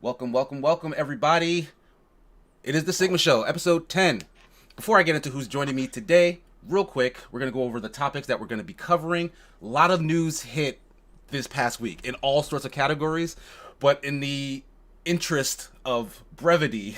Welcome, everybody. It is the Sigma Show, episode 10. Before I get into who's joining me today, real quick, we're going to go over the topics that we're going to be covering. A lot of news hit this past week in all sorts of categories, but in the interest of brevity,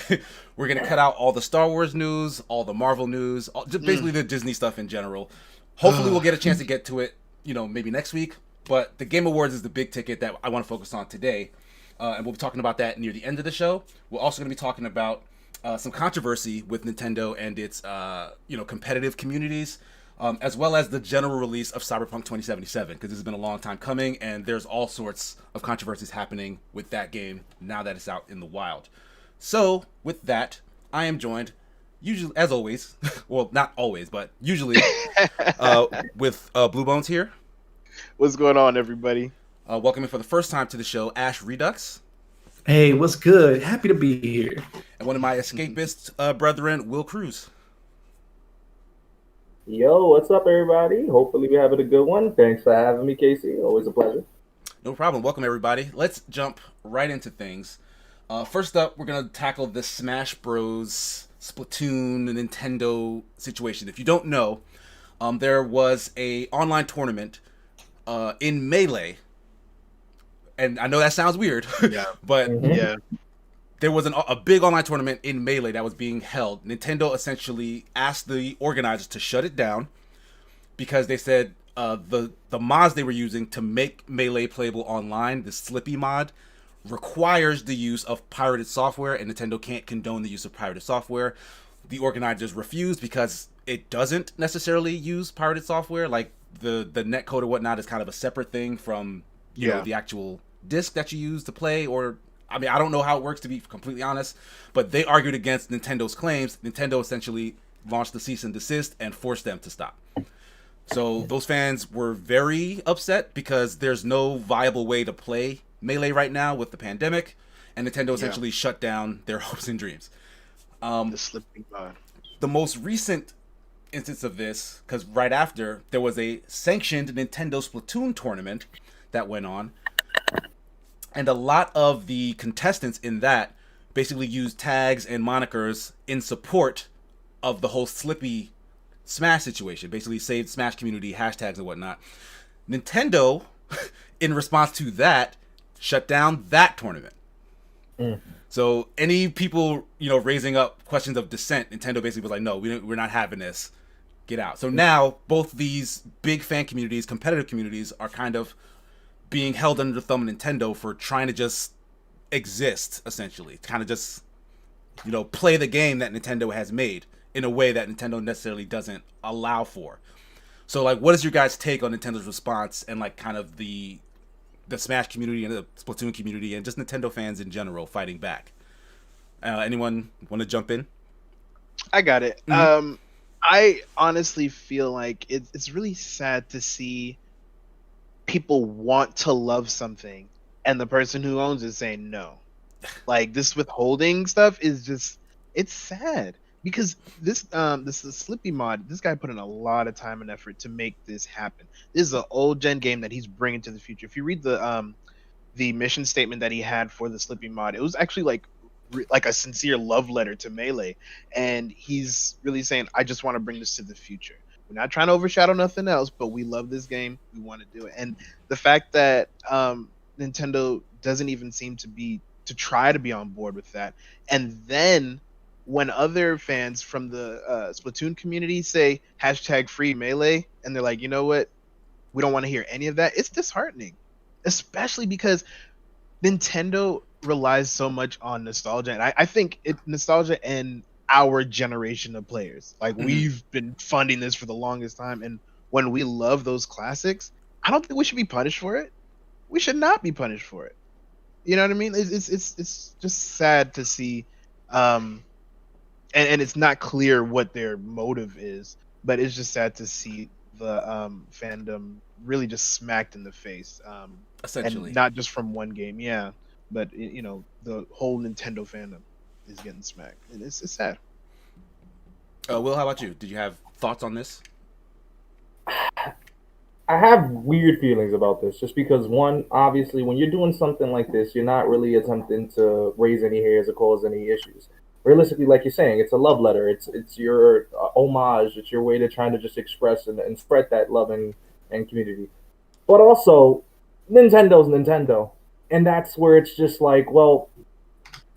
we're going to cut out all the Star Wars news, all the Marvel news, just basically the Disney stuff in general. Hopefully we'll get a chance to get to it, maybe next week, but the Game Awards is the big ticket that I want to focus on today. And we'll be talking about that near the end of the show. We're also going to be talking about some controversy with Nintendo and its, competitive communities, as well as the general release of Cyberpunk 2077, because this has been a long time coming, and there's all sorts of controversies happening with that game now that it's out in the wild. So, with that, I am joined, usually, as always, well, not always, but usually, with Blue Bones here. What's going on, everybody? Welcoming for the first time to the show, Ash Redux. Hey, what's good? Happy to be here. And one of my escapist brethren, Will Cruz. Yo, what's up, everybody? Hopefully we're having a good one. Thanks for having me, Casey. Always a pleasure. No problem. Welcome, everybody. Let's jump right into things. First up, we're going to tackle the Smash Bros. Splatoon Nintendo situation. If you don't know, there was a online tournament in Melee. And I know that sounds weird, but there was a big online tournament in Melee that was being held. Nintendo essentially asked the organizers to shut it down because they said the mods they were using to make Melee playable online, the Slippy mod, requires the use of pirated software, and Nintendo can't condone the use of pirated software. The organizers refused because it doesn't necessarily use pirated software. Like the netcode or whatnot is kind of a separate thing from the actual disc that you use to play, or I don't know how it works, to be completely honest, but they argued against Nintendo's claims. Nintendo essentially launched the cease and desist and forced them to stop. So those fans were very upset because there's no viable way to play Melee right now with the pandemic, and Nintendo essentially shut down their hopes and dreams. The slipping mod. The most recent instance of this, because right after, there was a sanctioned Nintendo Splatoon tournament that went on, and a lot of the contestants in that basically used tags and monikers in support of the whole Slippy Smash situation, basically saved Smash community hashtags and whatnot. Nintendo, in response to that, shut down that tournament. So any people, raising up questions of dissent, Nintendo basically was like, no, we're not having this. Get out. So now both these big fan communities, competitive communities, are kind of being held under the thumb of Nintendo for trying to just exist, essentially. Kind of just, play the game that Nintendo has made in a way that Nintendo necessarily doesn't allow for. So, what is your guys' take on Nintendo's response and, kind of the Smash community and the Splatoon community and just Nintendo fans in general fighting back? Anyone want to jump in? I got it. Mm-hmm. I honestly feel like it's really sad to see people want to love something and the person who owns it saying no. This withholding stuff is just, it's sad because this is Slippy mod. This guy put in a lot of time and effort to make this happen. This is an old gen game that he's bringing to the future. If you read the mission statement that he had for the Slippy mod, it was actually like a sincere love letter to Melee, and he's really saying, I just want to bring this to the future. We're not trying to overshadow nothing else, but we love this game. We want to do it. And the fact that Nintendo doesn't even seem to try to be on board with that. And then when other fans from the Splatoon community say hashtag free Melee, and they're like, you know what? We don't want to hear any of that. It's disheartening, especially because Nintendo relies so much on nostalgia. And I think nostalgia and our generation of players, we've been funding this for the longest time, and when we love those classics, I don't think we should be punished for it. We should not be punished for it. You know what I mean? It's just sad to see, and it's not clear what their motive is, but it's just sad to see the fandom really just smacked in the face, essentially, and not just from one game, but the whole Nintendo fandom is getting smacked, and it's sad. Will, how about you? Did you have thoughts on this? I have weird feelings about this, just because one, obviously, when you're doing something like this, you're not really attempting to raise any hairs or cause any issues. Realistically, like you're saying, it's a love letter. It's your homage. It's your way to trying to just express and spread that love and community. But also, Nintendo's Nintendo, and that's where it's just like, well,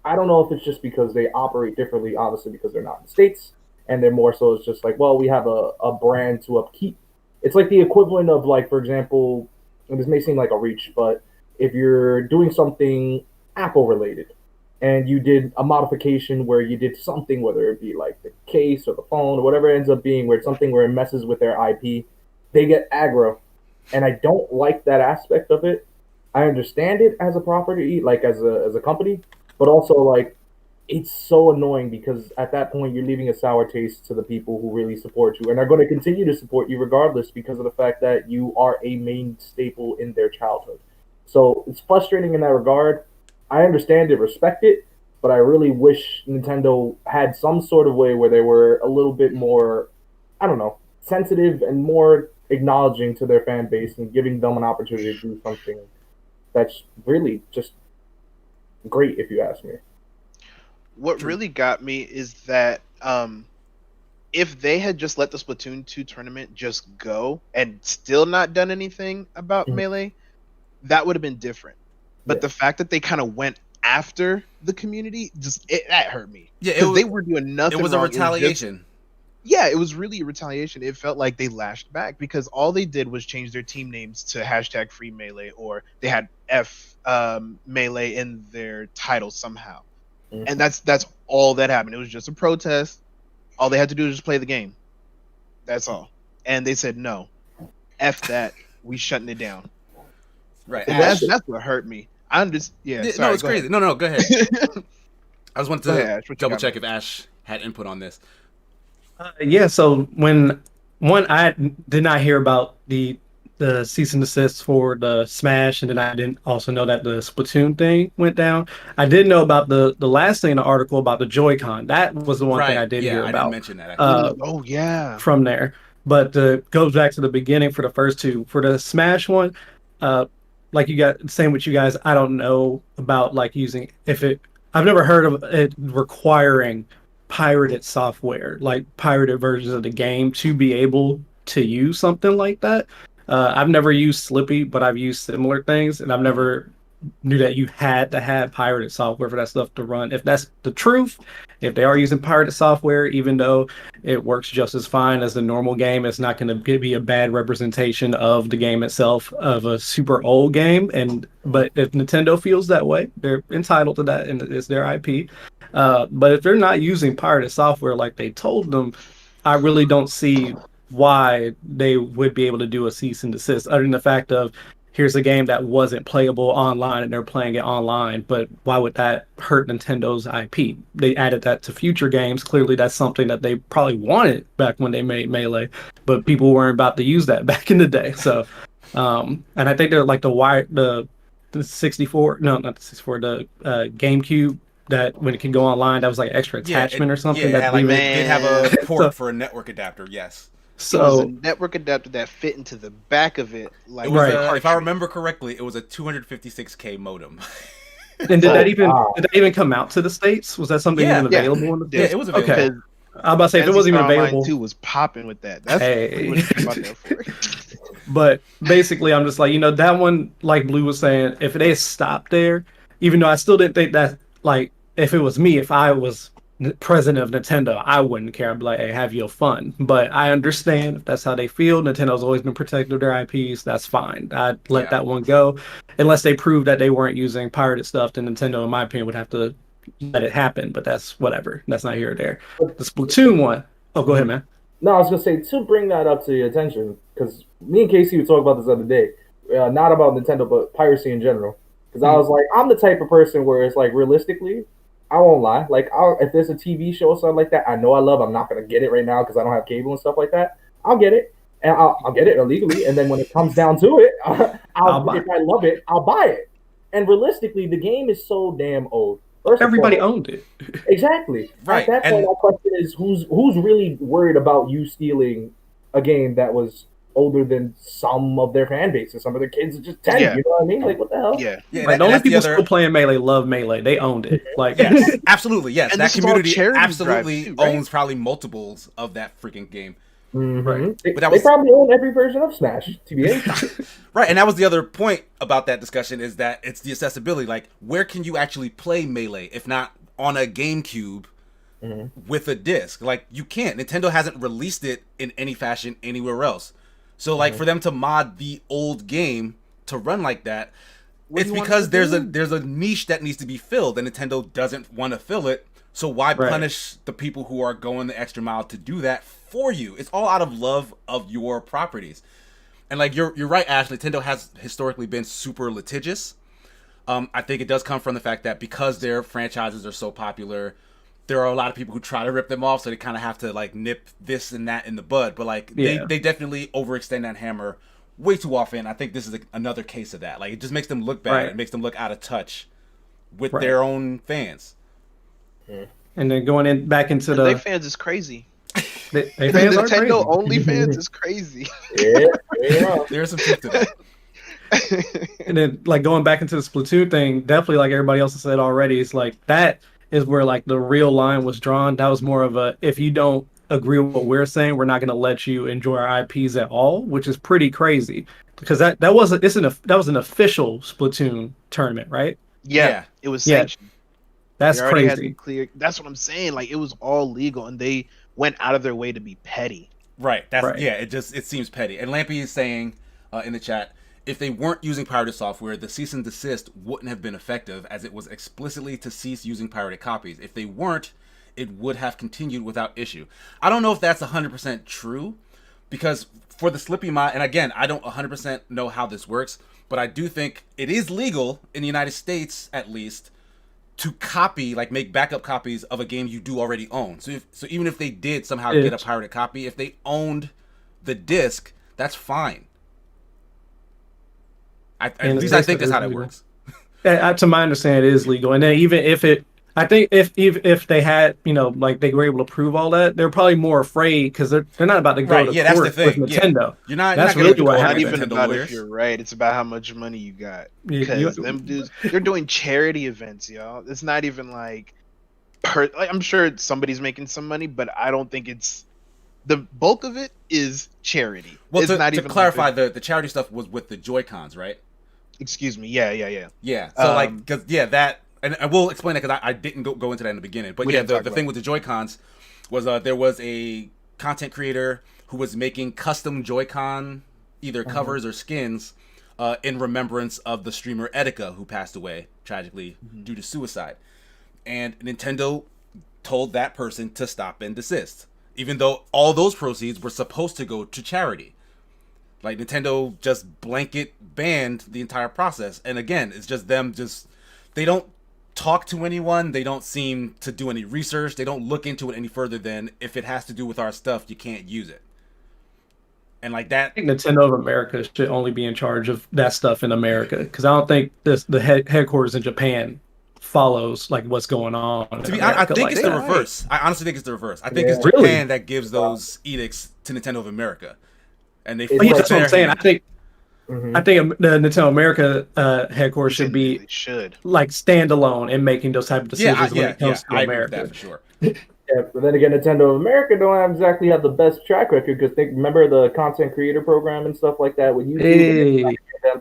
I don't know if it's just because they operate differently, obviously because they're not in the States, and they're more so it's just like, well, we have a brand to upkeep. It's like the equivalent of, like, for example, and this may seem like a reach, but if you're doing something Apple related and you did a modification where you did something, whether it be like the case or the phone or whatever it ends up being, where it's something where it messes with their IP, they get aggro. And I don't like that aspect of it. I understand it as a property, like as a company, but also like it's so annoying because at that point you're leaving a sour taste to the people who really support you and are going to continue to support you regardless because of the fact that you are a main staple in their childhood. So it's frustrating in that regard. I understand it, respect it, but I really wish Nintendo had some sort of way where they were a little bit more, I don't know, sensitive and more acknowledging to their fan base and giving them an opportunity to do something that's really just great, if you ask me. What really got me is that if they had just let the Splatoon 2 tournament just go and still not done anything about Melee, that would have been different. But the fact that they kind of went after the community, that hurt me. Yeah, because they were doing nothing. It was wrong. a retaliation. It was really a retaliation. It felt like they lashed back because all they did was change their team names to hashtag Free Melee, or they had F Melee in their title somehow. And that's all that happened. It was just a protest. All they had to do was just play the game. That's all. And they said no. F that. We shutting it down. Right. That's what hurt me. I'm just sorry, no, it's crazy. Ahead. No, go ahead. I just wanted to Ash, double check if Ash had input on this. So when I did not hear about the cease and desist for the Smash, and then I didn't also know that the Splatoon thing went down. I did know about the last thing in the article about the Joy-Con. That was the one thing I did hear about. I didn't mention that. From there. But goes back to the beginning for the first two. For the Smash one, like you got same with you guys. I don't know about like using I've never heard of it requiring pirated software, like pirated versions of the game, to be able to use something like that. I've never used Slippy, but I've used similar things, and I've never knew that you had to have pirated software for that stuff to run. If that's the truth, if they are using pirated software, even though it works just as fine as the normal game, it's not going to be a bad representation of the game itself, of a super old game. But if Nintendo feels that way, they're entitled to that, and it's their IP. But if they're not using pirated software like they told them, I really don't see why they would be able to do a cease and desist, other than the fact of here's a game that wasn't playable online and they're playing it online. But why would that hurt Nintendo's IP? They added that to future games. Clearly that's something that they probably wanted back when they made Melee, but people weren't about to use that back in the day. So and I think they're like the 64, no, not the 64, the GameCube, that when it can go online, that was like extra attachment or something. Yeah, they'd have a port for a network adapter. Yes. So it was a network adapter that fit into the back of it. Like it was if I remember correctly, it was a 256K modem. And did that even come out to the States? Was that something even available in the States? Yeah, it was available. Okay. I'm about to say if it wasn't even available. 2 was popping with that. That's what it came out there for. But basically, I'm just like, that one, like Blue was saying, if they had stopped there, even though I still didn't think that, like, if it was me, if I was president of Nintendo, I wouldn't care. I'd be like, hey, have your fun. But I understand if that's how they feel. Nintendo's always been protective of their IPs. That's fine. I'd let that one go. Unless they prove that they weren't using pirated stuff, then Nintendo, in my opinion, would have to let it happen. But that's whatever. That's not here or there. The Splatoon one. Oh, go ahead, man. No, I was going to say, to bring that up to your attention, because me and Casey were talking about this the other day. Not about Nintendo, but piracy in general. Because I was like, I'm the type of person where it's like, realistically, I won't lie. Like, if there's a TV show or something like that, I know I love. I'm not gonna get it right now because I don't have cable and stuff like that. I'll get it, and I'll get it illegally. And then when it comes down to it, if I love it, I'll buy it. And realistically, the game is so damn old. Everybody owned it. Exactly. Right. At that point, my question is, who's really worried about you stealing a game that was older than some of their fan bases. Some of their kids are just 10. Yeah. You know what I mean? Like, what the hell? Yeah. Yeah, Like, the only people still playing Melee love Melee. They owned it. Like, yes, absolutely, yes. And That this is all community charity absolutely drives too, right? owns probably multiples of that freaking game. Right. But that They was probably own every version of Smash, TBA. right, and that was the other point about that discussion is that it's the accessibility. Like, where can you actually play Melee if not on a GameCube with a disc? Like, you can't. Nintendo hasn't released it in any fashion anywhere else. So, like, for them to mod the old game to run like that, it's because there's a niche that needs to be filled, and Nintendo doesn't want to fill it. So why punish the people who are going the extra mile to do that for you? It's all out of love of your properties. And like you're right, Ash. Nintendo has historically been super litigious. I think it does come from the fact that because their franchises are so popular, there are a lot of people who try to rip them off, so they kind of have to like nip this and that in the bud. But like they definitely overextend that hammer way too often. I think this is another case of that. Like, it just makes them look bad. Right. It makes them look out of touch with their own fans. And then going back into their fans is crazy. They fans are crazy. Nintendo only fans is crazy. Yeah. There's some truth to that. And then like going back into the Splatoon thing, definitely like everybody else has said already, it's like that is where like the real line was drawn. That was more of a, if you don't agree with what we're saying, we're not going to let you enjoy our IPs at all, which is pretty crazy because that was an official Splatoon tournament, right? Yeah. It was sanctioned. That's crazy. Clear. That's what I'm saying. Like, it was all legal, and they went out of their way to be petty. Right. Yeah. It seems petty. And Lampy is saying in the chat, if they weren't using pirated software, the cease and desist wouldn't have been effective, as it was explicitly to cease using pirated copies. If they weren't, it would have continued without issue. I don't know if that's 100% true, because for the Slippy mod, and again, I don't 100% know how this works, but I do think it is legal in the United States, at least, to copy, like make backup copies of a game you do already own. So even if they did somehow get a pirated copy, if they owned the disc, that's fine. At least I think that's how that works. To my understanding, it is legal. And then even if it, I think if they had, like they were able to prove all that, they're probably more afraid because they're not about to go to court that's the thing. with Nintendo. You're not. That's really what happened. Not even about if you're right. It's about how much money you got. Because them dudes, they're doing charity events, y'all. It's not even like, I'm sure somebody's making some money, but I don't think it's the bulk of it is charity. Well, it's not to even clarify, the charity stuff was with the Joy-Cons, right? Excuse me. Yeah. Yeah. So that. And I will explain that because I didn't go into that in the beginning. But yeah, the thing with the Joy-Cons was there was a content creator who was making custom Joy-Con either covers or skins in remembrance of the streamer Etika, who passed away tragically due to suicide. And Nintendo told that person to stop and desist, even though all those proceeds were supposed to go to charity. Like, Nintendo just blanket banned the entire process. And again, it's just them they don't talk to anyone. They don't seem to do any research. They don't look into it any further than, if it has to do with our stuff, you can't use it. And like that, I think Nintendo of America should only be in charge of that stuff in America, because I don't think the headquarters in Japan follows like what's going on. I think it's the reverse. I honestly think it's the reverse. I think it's Japan that gives those edicts to Nintendo of America, and they. That's what I'm saying. I think the Nintendo America headquarters should be like standalone in making those type of decisions when it comes to America. Agree with that for sure. Yeah, but then again, Nintendo of America don't exactly have the best track record, because remember the content creator program and stuff like that. When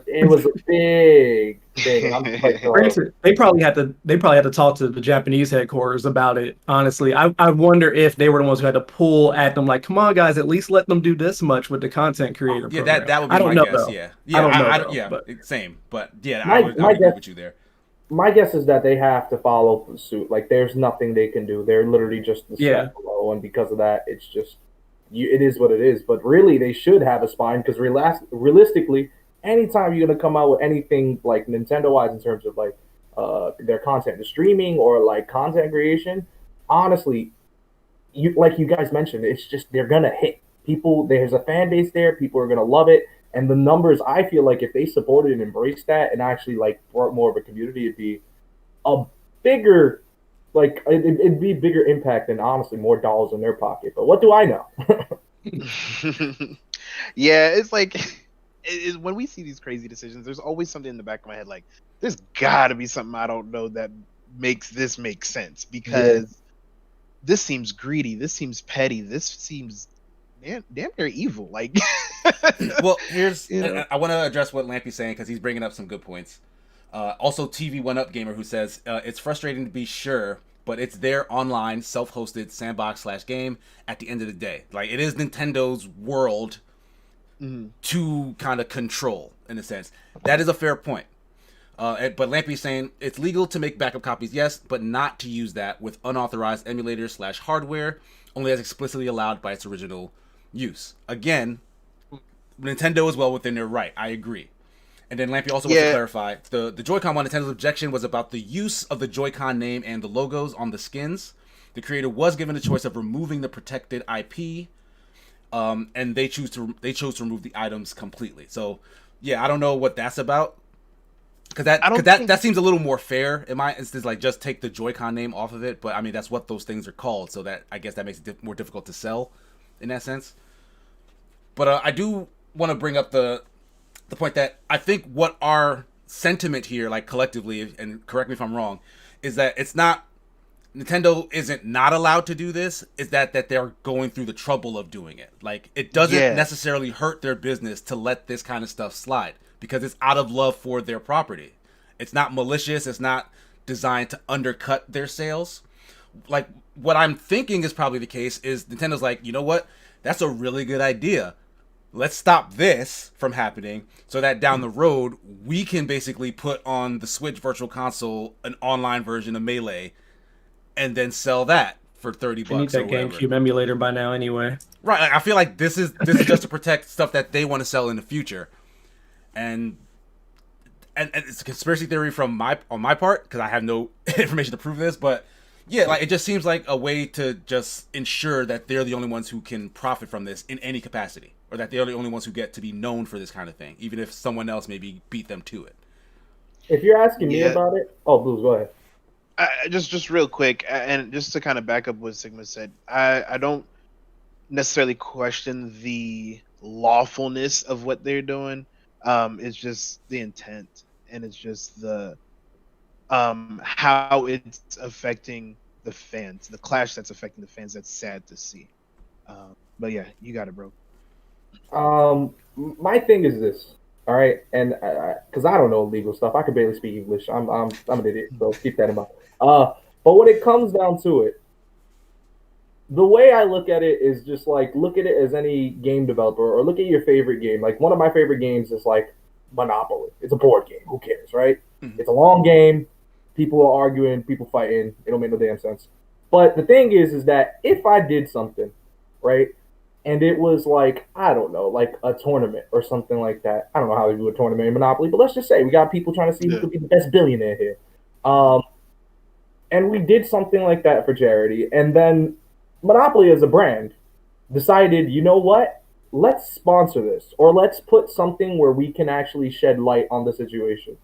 it was a big thing. They probably had to talk to the Japanese headquarters about it. Honestly, I wonder if they were the ones who had to pull at them, like, come on, guys, at least let them do this much with the content creator. Yeah, program. that would be my guess. Though. Yeah, same. But yeah, I would agree with you there. My guess is that they have to follow suit. Like, there's nothing they can do. They're literally just the step below, and because of that, it's just it is what it is. But really, they should have a spine, because realistically, anytime you're gonna come out with anything like Nintendo-wise in terms of like their content, the streaming or like content creation, honestly, you guys mentioned, it's just they're gonna hit people. There's a fan base there. People are gonna love it. And the numbers, I feel like if they supported and embraced that and actually like brought more of a community, it'd be a bigger, like it'd be a bigger impact and honestly more dollars in their pocket. But what do I know? Yeah, it's like when we see these crazy decisions, there's always something in the back of my head like, there's got to be something I don't know that makes this make sense because this seems greedy, this seems petty, this seems damn near evil. Like, Well, here's you know, I want to address what Lampy's saying because he's bringing up some good points. Also, TV One Up Gamer who says it's frustrating to be sure, but it's their online self-hosted sandbox / game at the end of the day. Like it is Nintendo's world to kind of control in a sense. That is a fair point. But Lampy's saying it's legal to make backup copies, yes, but not to use that with unauthorized emulators / hardware, only as explicitly allowed by its original use. Again, Nintendo is well within their right. I agree. And then Lampy also wants to clarify the Joy-Con one. Nintendo's objection was about the use of the Joy-Con name and the logos on the skins. The creator was given the choice of removing the protected IP, and they chose to remove the items completely. So, yeah, I don't know what that's about. Because that seems a little more fair in my instance, like just take the Joy-Con name off of it. But I mean, that's what those things are called, so that I guess that makes it more difficult to sell in that sense. But I do want to bring up the point that I think what our sentiment here, like collectively, and correct me if I'm wrong, is that it's not Nintendo isn't not allowed to do this. Is that they're going through the trouble of doing it? Like it doesn't necessarily hurt their business to let this kind of stuff slide. Because it's out of love for their property. It's not malicious. It's not designed to undercut their sales. Like, what I'm thinking is probably the case is Nintendo's like, you know what? That's a really good idea. Let's stop this from happening so that down the road, we can basically put on the Switch Virtual Console an online version of Melee and then sell that for $30 You need that GameCube emulator by now anyway. Right. I feel like this is just to protect stuff that they want to sell in the future. And it's a conspiracy theory on my part because I have no information to prove this, but yeah, like it just seems like a way to just ensure that they're the only ones who can profit from this in any capacity, or that they're the only ones who get to be known for this kind of thing, even if someone else maybe beat them to it. If you're asking me about it, Blues, go ahead. Just real quick, and just to kind of back up what Sigma said, I don't necessarily question the lawfulness of what they're doing. It's just the intent, and it's just the how it's affecting the fans, the clash that's affecting the fans. That's sad to see. But yeah, you got it, bro. My thing is this, all right, and because I don't know legal stuff, I can barely speak English. I'm an idiot, so keep that in mind. But when it comes down to it, the way I look at it is just like look at it as any game developer, or look at your favorite game. Like one of my favorite games is like Monopoly. It's a board game. Who cares, right? Mm-hmm. It's a long game. People are arguing. People fighting. It don't make no damn sense. But the thing is that if I did something, right, and it was like I don't know, like a tournament or something like that. I don't know how they do a tournament in Monopoly, but let's just say we got people trying to see who could be the best billionaire here. And we did something like that for charity, and then Monopoly as a brand decided, you know what? Let's sponsor this, or let's put something where we can actually shed light on the situation.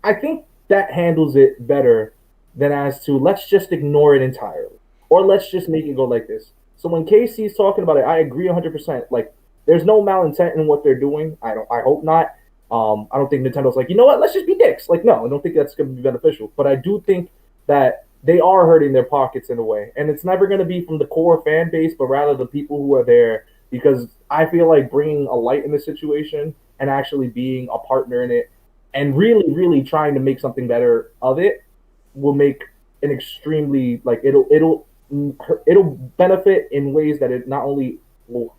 I think that handles it better than as to let's just ignore it entirely, or let's just make it go like this. So when Casey's talking about it, I agree 100%. Like, there's no malintent in what they're doing. I hope not. I don't think Nintendo's like, you know what? Let's just be dicks. Like, no, I don't think that's going to be beneficial. But I do think that they are hurting their pockets in a way. And it's never going to be from the core fan base, but rather the people who are there. Because I feel like bringing a light in the situation and actually being a partner in it and really, really trying to make something better of it will make an extremely, like, it'll benefit in ways that it not only will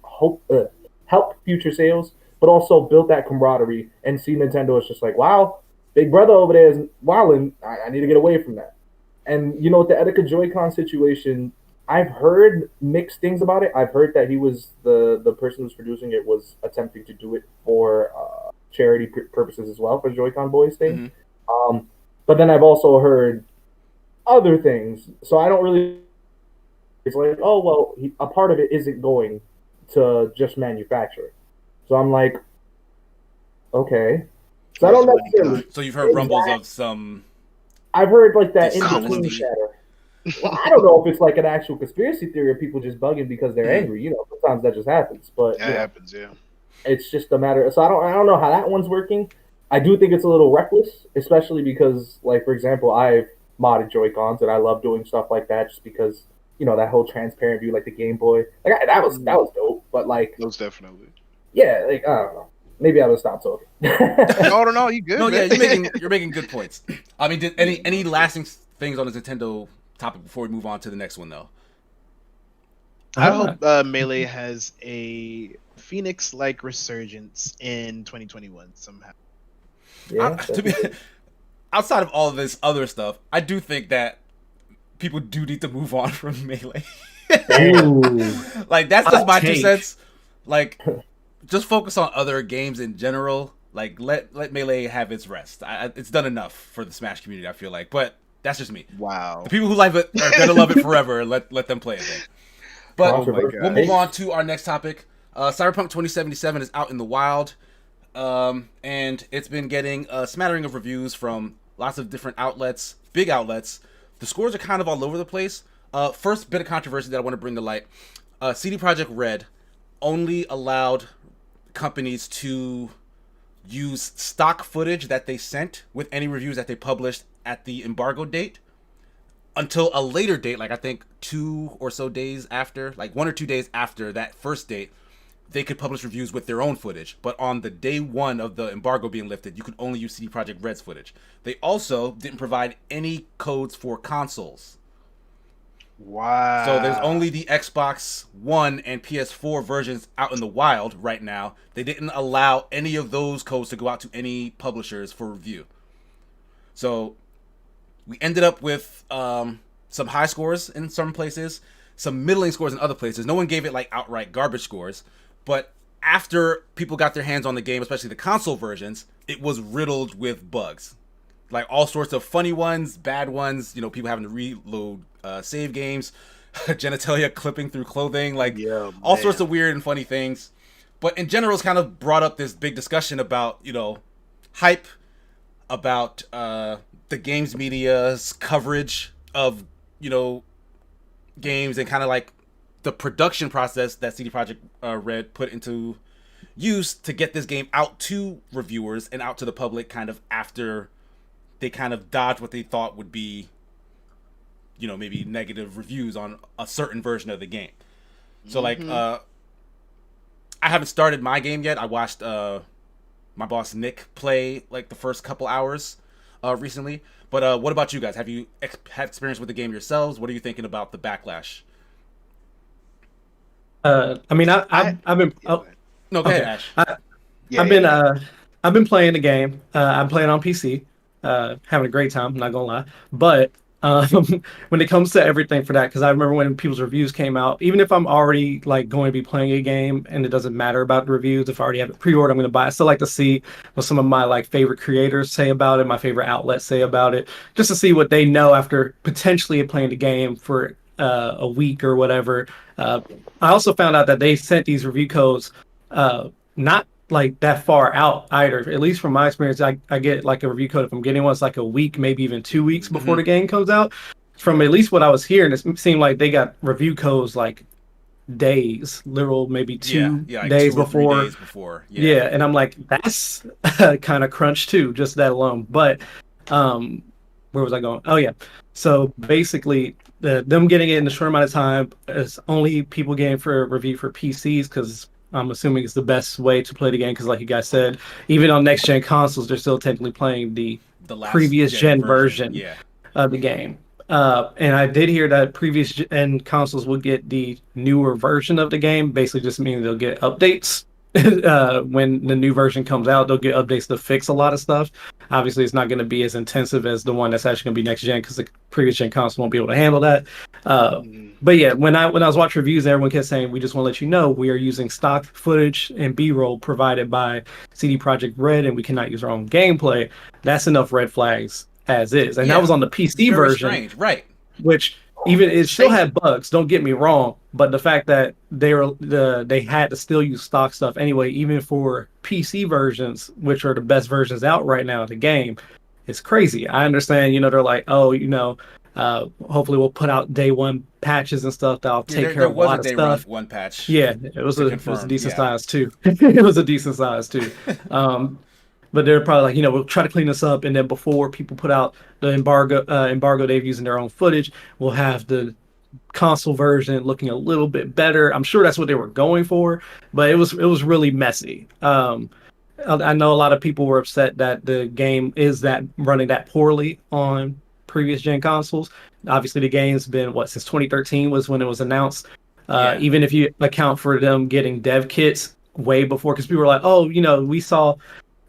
help future sales, but also build that camaraderie and see Nintendo is just like, wow, big brother over there is wilding. I need to get away from that. And, you know, with the Etika Joy-Con situation, I've heard mixed things about it. I've heard that he was the person who's producing it was attempting to do it for charity purposes as well for Joy-Con Boys thing. Mm-hmm. But then I've also heard other things. So I don't really... It's like, oh, well, a part of it isn't going to just manufacture. So I'm like, okay. So I don't necessarily... So you've heard rumbles of some... I've heard like that in between chatter. Well, I don't know if it's like an actual conspiracy theory or people just bugging because they're Mm. angry. Sometimes that just happens. But That happens, yeah. it's just a matter. So I don't know how that one's working. I do think it's a little reckless, especially because, like, for example, I've modded Joy Cons and I love doing stuff like that just because that whole transparent view, like the Game Boy, like that was dope. But like, Most definitely. yeah, like I don't know. Maybe I would stop talking. No, you good? No, yeah, man. you're making good points. I mean, did any lasting things on the Nintendo topic before we move on to the next one though? I hope Melee has a Phoenix-like resurgence in 2021 somehow. Yeah, To be outside of all of this other stuff, I do think that people do need to move on from Melee. Like that's just my 2 cents. Like, just focus on other games in general. Like let Melee have its rest. It's done enough for the Smash community, I feel like. But that's just me. Wow. The people who love it are gonna love it forever. Let them play it then. But we'll move on to our next topic. Cyberpunk 2077 is out in the wild, and it's been getting a smattering of reviews from lots of different outlets, big outlets. The scores are kind of all over the place. First bit of controversy that I want to bring to light: CD Projekt Red only allowed companies to use stock footage that they sent with any reviews that they published at the embargo date until a later date, like I think 2 or so days after, like 1 or 2 days after that first date, they could publish reviews with their own footage. But on the day 1 of the embargo being lifted, you could only use CD Projekt Red's footage. They also didn't provide any codes for consoles. Wow. So there's only the Xbox One and PS4 versions out in the wild right now. They didn't allow any of those codes to go out to any publishers for review. So we ended up with some high scores in some places, some middling scores in other places. No one gave it like outright garbage scores. But after people got their hands on the game, especially the console versions, it was riddled with bugs. Like all sorts of funny ones, bad ones, people having to reload save games, genitalia clipping through clothing, like all sorts of weird and funny things. But in general, it's kind of brought up this big discussion about, hype, about the games media's coverage of, games and kind of like the production process that CD Projekt Red put into use to get this game out to reviewers and out to the public kind of after they kind of dodged what they thought would be, maybe negative reviews on a certain version of the game. So like, I haven't started my game yet. I watched my boss Nick play like the first couple hours recently. But what about you guys? Have you had experience with the game yourselves? What are you thinking about the backlash? I mean, I've been. No, go ahead, Ash. I've been playing the game. I'm playing on PC, having a great time. I'm not gonna lie, but when it comes to everything for that, because I remember when people's reviews came out, even if I'm already like going to be playing a game and it doesn't matter about the reviews, if I already have it pre-ordered, I'm going to buy it. I still like to see what some of my like favorite creators say about it, my favorite outlets say about it, just to see what they know after potentially playing the game for a week or whatever. I also found out that they sent these review codes not like that far out either. At least from my experience, I get like a review code if I'm getting one. It's like a week, maybe even 2 weeks before the game comes out. From at least what I was hearing, it seemed like they got review codes like days, literal maybe two like days 2 or 3 before. days before. Yeah, and I'm like, that's kind of crunch too, just that alone. But where was I going? Oh yeah. So basically, them getting it in a short amount of time is only people getting for a review for PCs because I'm assuming it's the best way to play the game because, like you guys said, even on next gen consoles, they're still technically playing the last previous gen version Yeah. of the game. And I did hear that previous gen consoles will get the newer version of the game, basically just meaning they'll get updates. When the new version comes out, they'll get updates to fix a lot of stuff. Obviously, it's not going to be as intensive as the one that's actually going to be next gen because the previous gen console won't be able to handle that. But yeah, when I was watching reviews, everyone kept saying, "We just want to let you know we are using stock footage and B-roll provided by CD Projekt Red, and we cannot use our own gameplay." That's enough red flags as is, and that was on the PC version, strange, right? Which even it still had bugs. Don't get me wrong, but the fact that they had to still use stock stuff anyway, even for PC versions, which are the best versions out right now of the game, it's crazy. I understand, they're like, oh, Hopefully, we'll put out day one patches and stuff that'll Yeah, take care there of a was a lot of day stuff. one patch Yeah, it to was a confirm. decent Yeah. size too. It was a decent size too. But they're probably like, we'll try to clean this up, and then before people put out the embargo they've using their own footage, we'll have the console version looking a little bit better. I'm sure that's what they were going for, but it was really messy. I know a lot of people were upset that the game is that running that poorly on previous gen consoles. Obviously, the game's been since 2013 was when it was announced. Yeah. Even if you account for them getting dev kits way before, because people were like, "Oh, we saw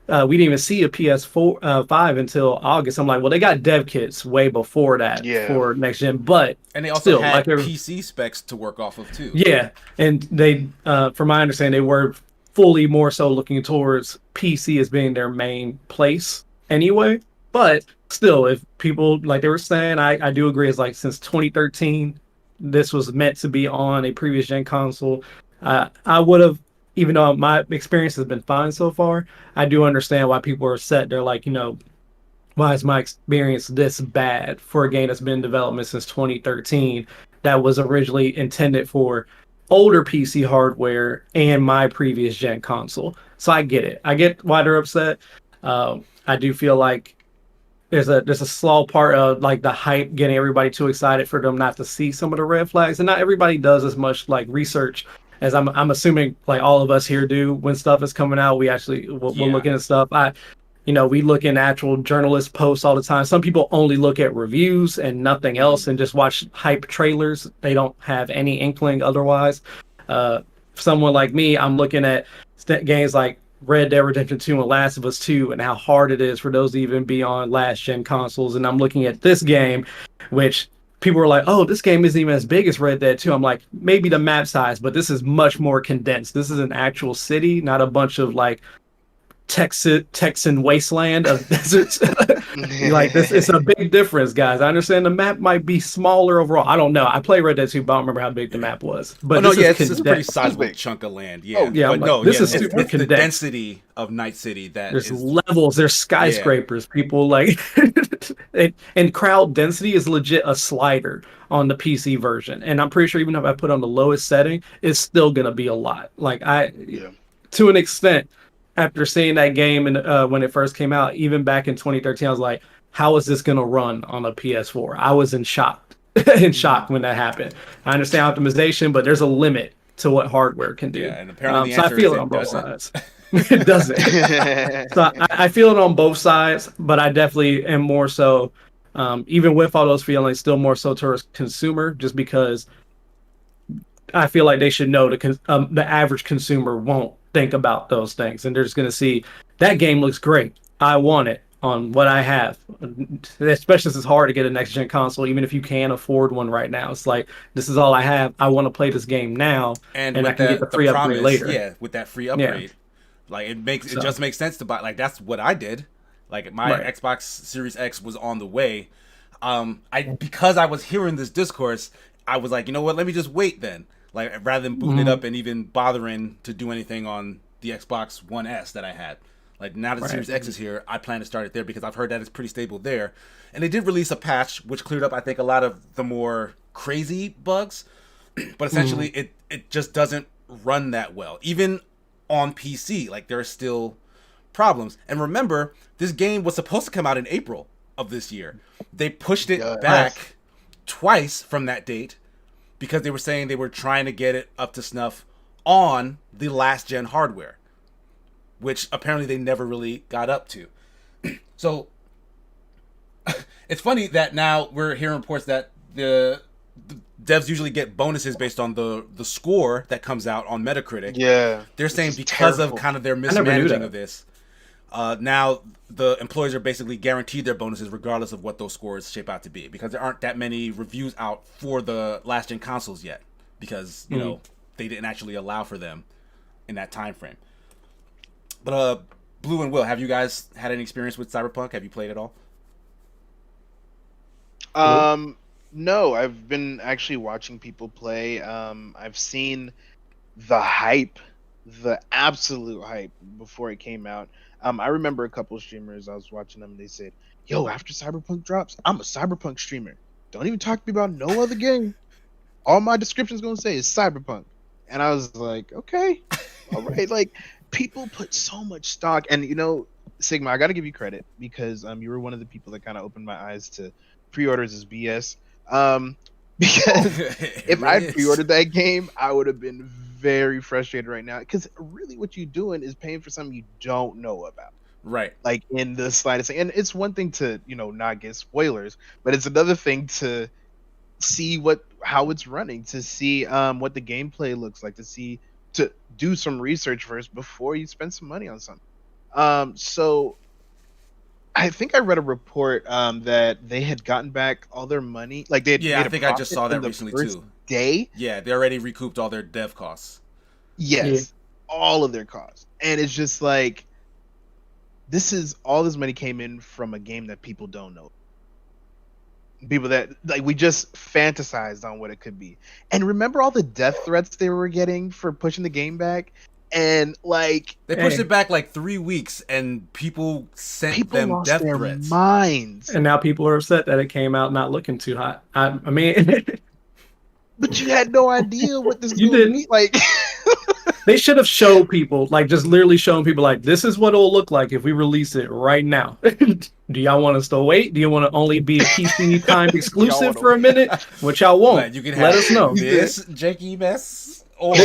we didn't even see a PS4 5 until August." I'm like, well, they got dev kits way before that Yeah. for next gen, but And they also still, had like, PC specs to work off of too. yeah, and they, from my understanding, they were fully more so looking towards PC as being their main place anyway. But still, if people like they were saying, I do agree. It's like since 2013, this was meant to be on a previous gen console. I would have, even though my experience has been fine so far, I do understand why people are upset. They're like, why is my experience this bad for a game that's been in development since 2013 that was originally intended for older PC hardware and my previous gen console? So I get it. I get why they're upset. I do feel like there's a small part of like the hype getting everybody too excited for them not to see some of the red flags, and not everybody does as much like research as I'm assuming like all of us here do when stuff is coming out. We actually we're Yeah. looking at stuff. We look in actual journalist posts all the time. Some people only look at reviews and nothing else and just watch hype trailers. They don't have any inkling otherwise. Someone like me, I'm looking at games like Red Dead Redemption 2 and Last of Us 2 and how hard it is for those to even be on last gen consoles. And I'm looking at this game, which people were like, oh, this game isn't even as big as Red Dead 2. I'm like, maybe the map size, but this is much more condensed. This is an actual city, not a bunch of like Texan wasteland of deserts. Like this, it's a big difference, guys. I understand the map might be smaller overall. I don't know. I played Red Dead 2, but I don't remember how big the map was. But Oh no, this yeah, is it's a pretty condensed. sizable big. chunk of land. Yeah, Oh, yeah, but I'm no, like, this yeah, is super it's the condensed. density of Night City that There's is. levels, there's skyscrapers. People like, and crowd density is legit a slider on the PC version. And I'm pretty sure even if I put on the lowest setting, it's still gonna be a lot. Like Yeah. to an extent, after seeing that game and when it first came out, even back in 2013, I was like, how is this gonna run on a PS4? I was in shock, in shock when that happened. I understand optimization, but there's a limit to what hardware can do. Yeah, and apparently the So I answer feel is it on it both doesn't. sides. It doesn't. So I feel it on both sides, but I definitely am more so, even with all those feelings, still more so towards consumer, just because I feel like they should know the average consumer won't think about those things, and they're just going to see that game looks great. I want it on what I have, especially since it's hard to get a next gen console, even if you can afford one right now. It's like this is all I have. I want to play this game now, And I with can get the free upgrade promise, later. yeah, with that free upgrade, like it So- just makes sense to buy. Like that's what I did. Like my Right. Xbox Series X was on the way. Because I was hearing this discourse, I was like, you know what? Let me just wait then. Like rather than booting it up and even bothering to do anything on the Xbox One S that I had. Like now that the Right. Series X is here, I plan to start it there because I've heard that it's pretty stable there. And they did release a patch which cleared up, I think, a lot of the more crazy bugs. But essentially, it just doesn't run that well, even on PC. Like there are still problems. And remember, this game was supposed to come out in April of this year. They pushed it Yeah. back twice from that date because they were saying they were trying to get it up to snuff on the last gen hardware, which apparently they never really got up to. So it's funny that now we're hearing reports that the devs usually get bonuses based on the score that comes out on Metacritic. Yeah. They're saying It's because terrible. of kind of their never knew mismanaging that. of this, now the employees are basically guaranteed their bonuses regardless of what those scores shape out to be, because there aren't that many reviews out for the last gen consoles yet, because you know they didn't actually allow for them in that time frame. But Blue and Will, have you guys had any experience with Cyberpunk? Have you played it all? No, I've been actually watching people play. I've seen the hype, the absolute hype before it came out. I remember a couple of streamers, I was watching them, they said, yo, after Cyberpunk drops, I'm a Cyberpunk streamer. don't even talk to me about no other game. All my description's gonna say is Cyberpunk. And I was like, okay, all right. Like, people put so much stock, and Sigma, I got to give you credit because you were one of the people that kind of opened my eyes to pre-orders as BS. Because if I pre-ordered that game, I would have been very frustrated right now. Because really, what you're doing is paying for something you don't know about. Right. Like, in the slightest. And it's one thing to not get spoilers, but it's another thing to see how it's running, to see what the gameplay looks like, to do some research first before you spend some money on something. So I think I read a report that they had gotten back all their money. Like, they had I think I just saw that recently too. Day. Yeah, they already recouped all their dev costs. Yes, all of their costs, and it's just like, all this money came in from a game that people don't know. People that, like, we just fantasized on what it could be. And remember all the death threats they were getting for pushing the game back? And like, they pushed it back like 3 weeks, and people sent them lost death their threats. minds. And now people are upset that it came out not looking too hot. I mean, but you had no idea what this You would be like. they should have showed people, like, just literally showing people, like, this is what it'll look like if we release it right now. Do y'all want us to wait? Do you want to only be a PC time exclusive for a minute? Which y'all won't. Like, you can let us know. This janky mess, or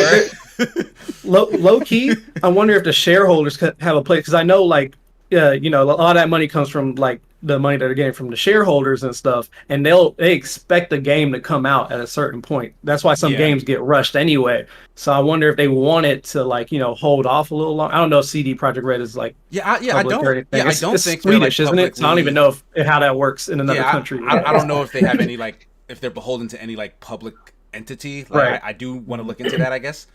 low key, I wonder if the shareholders could have a place, because I know, like, a lot of that money comes from, like, the money that they're getting from the shareholders and stuff, and they expect the game to come out at a certain point. That's why some games get rushed anyway. So I wonder if they wanted to, like, hold off a little long. I don't know if CD Projekt Red is like I don't it's think Swedish, like isn't it? So I don't even know how that works in another country. I don't know if they have any, like, if they're beholden to any, like, public entity. Like, right. I do want to look into that, I guess.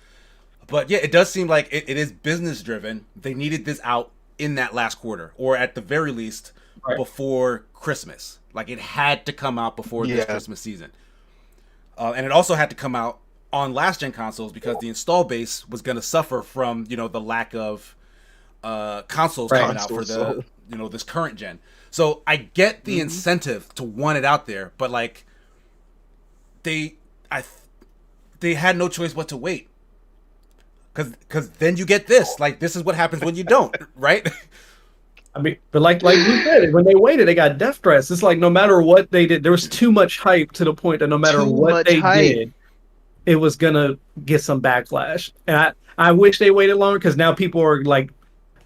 But yeah, it does seem like it is business driven. They needed this out in that last quarter, or at the very least before Christmas. Like, it had to come out before this Christmas season. And it also had to come out on last gen consoles because the install base was going to suffer from, the lack of consoles coming out for the, this current gen. So I get the incentive to want it out there, but, like, they had no choice but to wait. Because then you get this. Like, this is what happens when you don't, right? I mean, but like we said, when they waited, they got death threats. It's like, no matter what they did, there was too much hype to the point that no matter what they did, it was gonna get some backlash. And I wish they waited longer, because now people are like,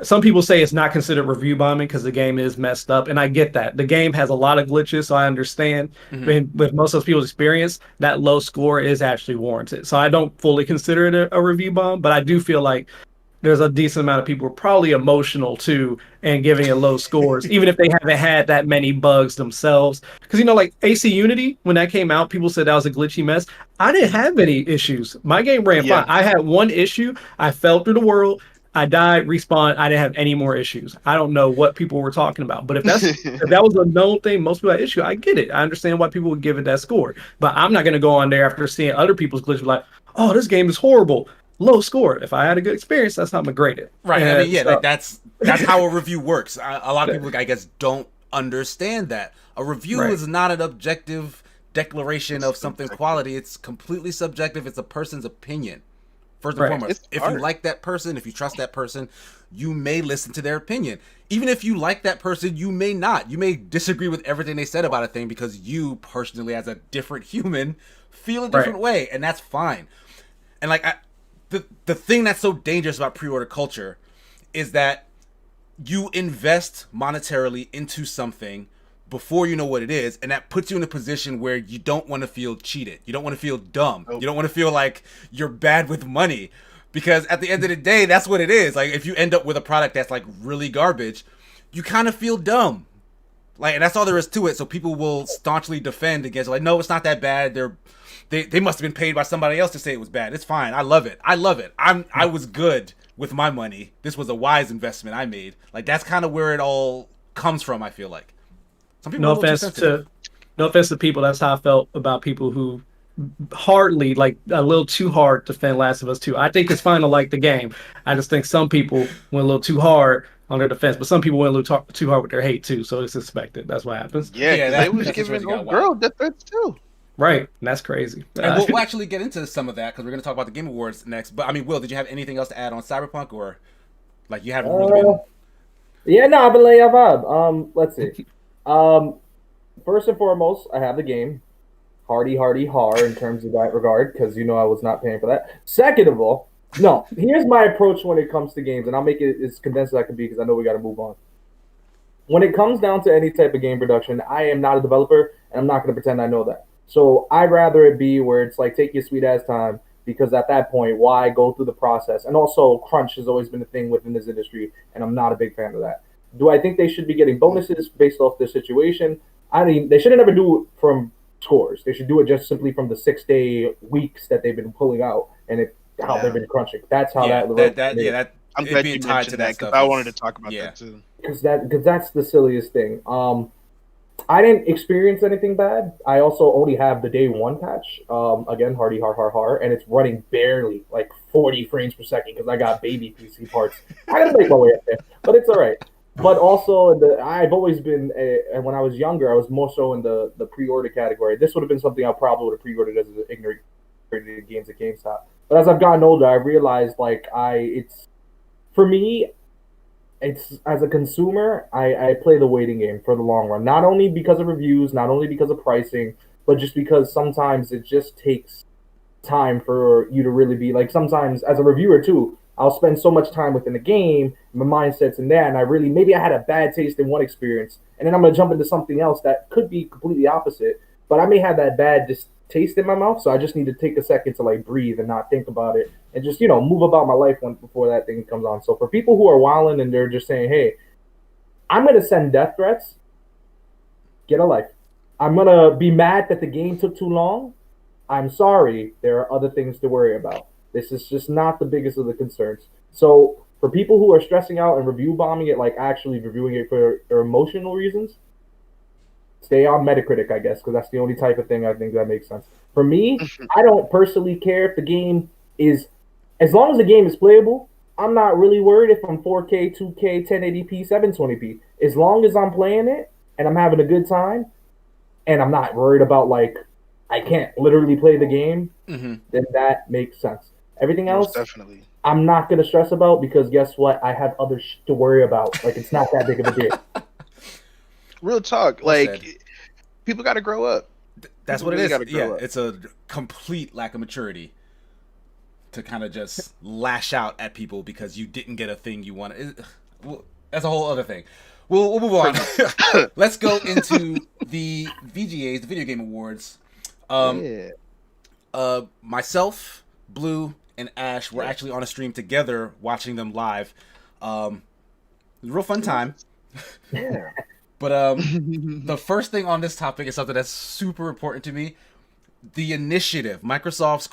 some people say it's not considered review bombing because the game is messed up, and I get that. The game has a lot of glitches, so I understand. And with most of those people's experience, that low score is actually warranted. So I don't fully consider it a review bomb, but I do feel like there's a decent amount of people who are probably emotional too and giving it low scores, even if they haven't had that many bugs themselves. Because, like AC Unity, when that came out, people said that was a glitchy mess. I didn't have any issues. My game ran fine. I had one issue. I fell through the world. I died, respawned. I didn't have any more issues. I don't know what people were talking about. But if that was a known thing, most people had issue, I get it. I understand why people would give it that score. But I'm not going to go on there after seeing other people's glitches like, oh, this game is horrible. Low score. If I had a good experience, that's how I'm gonna grade it. Right. I mean, like, that's how a review works. A lot of people, I guess, don't understand that. A review is not an objective declaration of something's quality. It's completely subjective. It's a person's opinion. First and foremost, if you like that person, if you trust that person, you may listen to their opinion. Even if you like that person, you may not. You may disagree with everything they said about a thing because you personally, as a different human, feel a different way, and that's fine. And, like, the thing that's so dangerous about pre-order culture is that you invest monetarily into something before you know what it is, and that puts you in a position where you don't want to feel cheated. You don't want to feel dumb. You don't want to feel like you're bad with money, because at the end of the day, that's what it is. Like, if you end up with a product that's, like, really garbage, you kind of feel dumb. Like, and that's all there is to it. So people will staunchly defend against, like, no, it's not that bad. They must have been paid by somebody else to say it was bad. It's fine. I love it. I was good with my money. This was a wise investment I made. Like, that's kind of where it all comes from, I feel like. Some people no offense to people, that's how I felt about people who hardly, like, a little too hard to defend Last of Us 2. I think it's fine to like the game. I just think some people went a little too hard on their defense, but some people went a little too hard with their hate too, so it's expected. That's what happens. Yeah, Yeah, because that- they was that's just where giving you got old wild. girl death threats too. Right, and that's crazy. And we'll actually get into some of that because we're going to talk about the Game Awards next. But I mean, Will, did you have anything else to add on Cyberpunk, or like you haven't really been? Yeah, no, I've been laying vibe. Let's see. First and foremost, I have the game. Hardy har in terms of that regard, because you know I was not paying for that. Second of all, no, here's my approach when it comes to games, and I'll make it as condensed as I can be because I know we got to move on. When it comes down to any type of game production, I am not a developer, and I'm not going to pretend I know that. So I'd rather it be where it's like, take your sweet ass time, because at that point, why go through the process? And also, crunch has always been a thing within this industry, and I'm not a big fan of that. Do I think they should be getting bonuses based off their situation? I mean, they shouldn't ever do it from scores. They should do it just simply from the 6-day weeks that they've been pulling out and how they've been crunching. That's how that I'm it'd glad be you tied mentioned to that stuff because I is- wanted to talk about yeah. that too. because that's the silliest thing. I didn't experience anything bad. I also only have the day one patch. Again, hardy har, and it's running barely like 40 frames per second because I got baby PC parts. I gotta make my way up there, but it's all right. But also, I've always been, and when I was younger, I was more so in the pre-order category. This would have been something I probably would have pre-ordered as an ignorant games at GameStop. But as I've gotten older, I realized for me, it's as a consumer, I play the waiting game for the long run. Not only because of reviews, not only because of pricing, but just because sometimes it just takes time for you to really be like. Sometimes as a reviewer too, I'll spend so much time within the game, my mindset's in that, and maybe I had a bad taste in one experience, and then I'm gonna jump into something else that could be completely opposite. But I may have that bad taste in my mouth, so I just need to take a second to like breathe and not think about it, and just move about my life before that thing comes on. So for people who are wilding and they're just saying, "Hey, I'm gonna send death threats," get a life. I'm gonna be mad that the game took too long. I'm sorry. There are other things to worry about. This is just not the biggest of the concerns. So for people who are stressing out and review bombing it, like actually reviewing it for emotional reasons, stay on Metacritic, I guess, because that's the only type of thing I think that makes sense. For me, I don't personally care if the game is, as long as the game is playable, I'm not really worried if I'm 4K, 2K, 1080p, 720p. As long as I'm playing it and I'm having a good time, and I'm not worried about like I can't literally play the game, then that makes sense. Everything else, Definitely. I'm not gonna stress about because guess what? I have other shit to worry about. Like it's not that big of a deal. Real talk. Well Like said. people got to grow up. That's People what it really is. gotta grow Yeah, up. it's a complete lack of maturity to kind of just lash out at people because you didn't get a thing you wanted. That's a whole other thing. We'll move on. Let's go into the VGAs, the Video Game Awards. Myself, Blue, and Ash were actually on a stream together watching them live. It was a real fun time. Yeah. But the first thing on this topic is something that's super important to me. The initiative. Microsoft's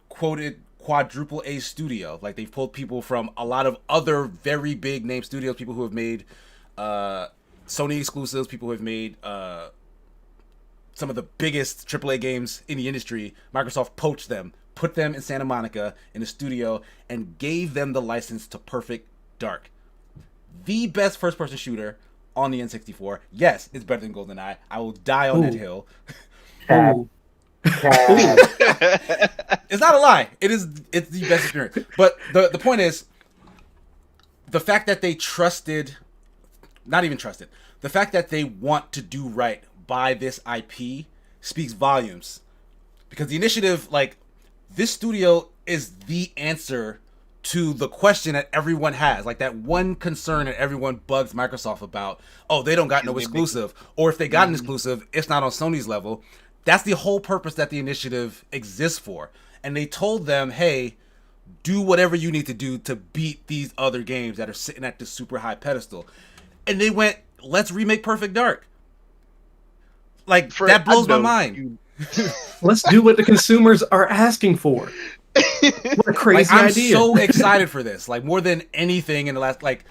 quoted quadruple A studio. Like they've pulled people from a lot of other very big name studios, people who have made Sony exclusives, people who have made some of the biggest AAA games in the industry. Microsoft poached them, put them in Santa Monica in a studio, and gave them the license to Perfect Dark. The best first-person shooter on the N64. Yes, it's better than GoldenEye. I will die on that hill. Ooh. It's not a lie. It's the best experience. But the point is, the fact that they the fact that they want to do right by this IP speaks volumes. Because the initiative, like, this studio is the answer to the question that everyone has. Like, that one concern that everyone bugs Microsoft about. Oh, they don't got no exclusive. Or if they got an exclusive, it's not on Sony's level. That's the whole purpose that the initiative exists for. And they told them, hey, do whatever you need to do to beat these other games that are sitting at this super high pedestal. And they went, let's remake Perfect Dark. Like, that blows my mind. Let's do what the consumers are asking for. What a crazy I'm idea. so excited for this. Like, more than anything in the last, like,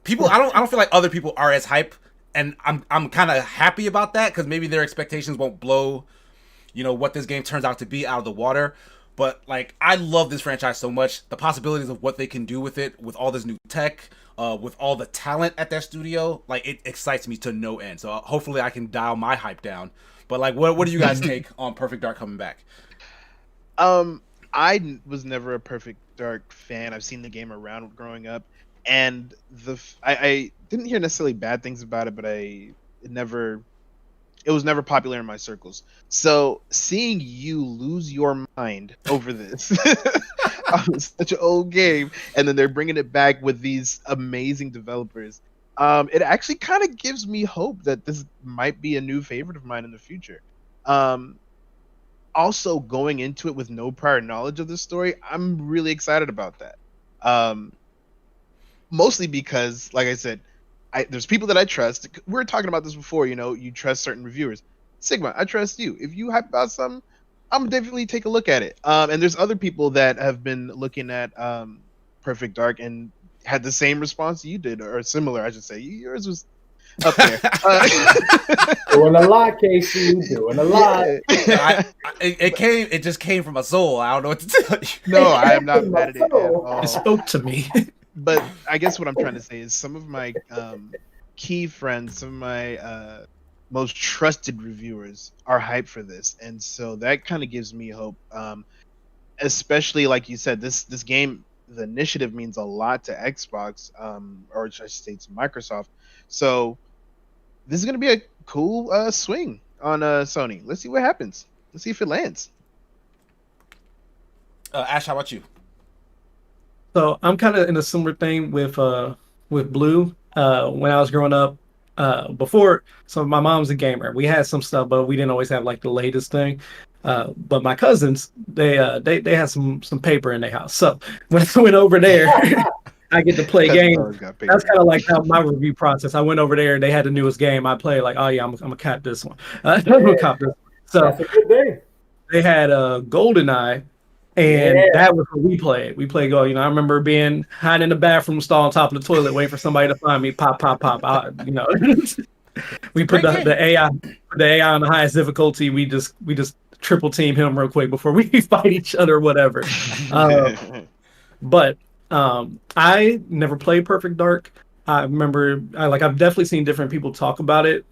people, I don't feel like other people are as hype. And I'm kind of happy about that because maybe their expectations won't blow, what this game turns out to be out of the water. But like, I love this franchise so much. The possibilities of what they can do with it, with all this new tech, with all the talent at their studio, like it excites me to no end. So hopefully I can dial my hype down. But like, what do you guys take on Perfect Dark coming back? I was never a Perfect Dark fan. I've seen the game around growing up, and I didn't hear necessarily bad things about it, but it was never popular in my circles. So seeing you lose your mind over this on such an old game, and then they're bringing it back with these amazing developers, it actually kind of gives me hope that this might be a new favorite of mine in the future. Also, going into it with no prior knowledge of this story, I'm really excited about that. Mostly because, like I said, there's people that I trust. We were talking about this before, you trust certain reviewers. Sigma, I trust you. If you hype about something, I'm definitely take a look at it. And there's other people that have been looking at Perfect Dark and had the same response you did, or similar, I should say. Yours was up there. Doing a lot, Casey. Doing a lot. It just came from my soul. I don't know what to tell you. No, I am not mad at it at all. It spoke to me. But I guess what I'm trying to say is some of my key friends, some of my most trusted reviewers are hyped for this, and so that kind of gives me hope. Especially like you said, this game, the initiative means a lot to Xbox, or I should say to Microsoft. So this is going to be a cool swing on Sony. Let's see what happens. Let's see if it lands. Ash, how about you? So I'm kind of in a similar thing with Blue. When I was growing up, before, so my mom's a gamer. We had some stuff, but we didn't always have like the latest thing. But my cousins, they had some paper in their house. So when I went over there, I get to play games. That's kind of like how my review process. I went over there, they had the newest game. I played like, oh yeah, I'm gonna cop this one. I'm gonna cop this one. So that's a good thing. They had GoldenEye. And that was what we played. We played Go. I remember being hiding in the bathroom stall on top of the toilet, waiting for somebody to find me. Pop, pop, pop. We put the AI on the highest difficulty. We just triple team him real quick before we fight each other, or whatever. But I never played Perfect Dark. I remember, I've definitely seen different people talk about it.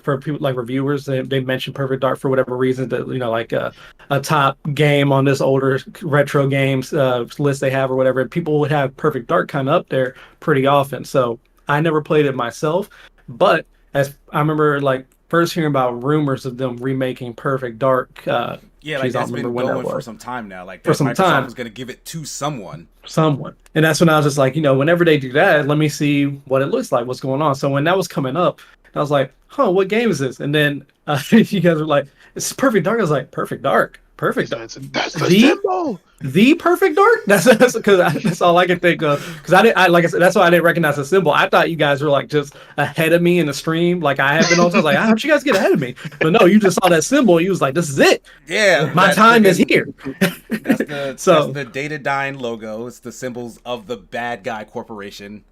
For people like reviewers, they mentioned Perfect Dark for whatever reason, that like a top game on this older retro games list they have or whatever. And people would have Perfect Dark kind of up there pretty often. So I never played it myself, but as I remember, like first hearing about rumors of them remaking Perfect Dark. Yeah, like that's been going for some time now. Like for some Microsoft time, was going to give it to someone, and that's when I was just like, whenever they do that, let me see what it looks like, what's going on. So when that was coming up, I was like, huh, what game is this? And then you guys were like, it's Perfect Dark. I was like, Perfect Dark. That's the symbol. The Perfect Dark? That's because that's all I can think of. Because I like I said, that's why I didn't recognize the symbol. I thought you guys were like just ahead of me in the stream. Like I have been on. I was like, how'd you guys get ahead of me? But no, you just saw that symbol. You was like, this is it. Yeah. My time is here. That's the Datadyne logo. It's the symbols of the bad guy corporation.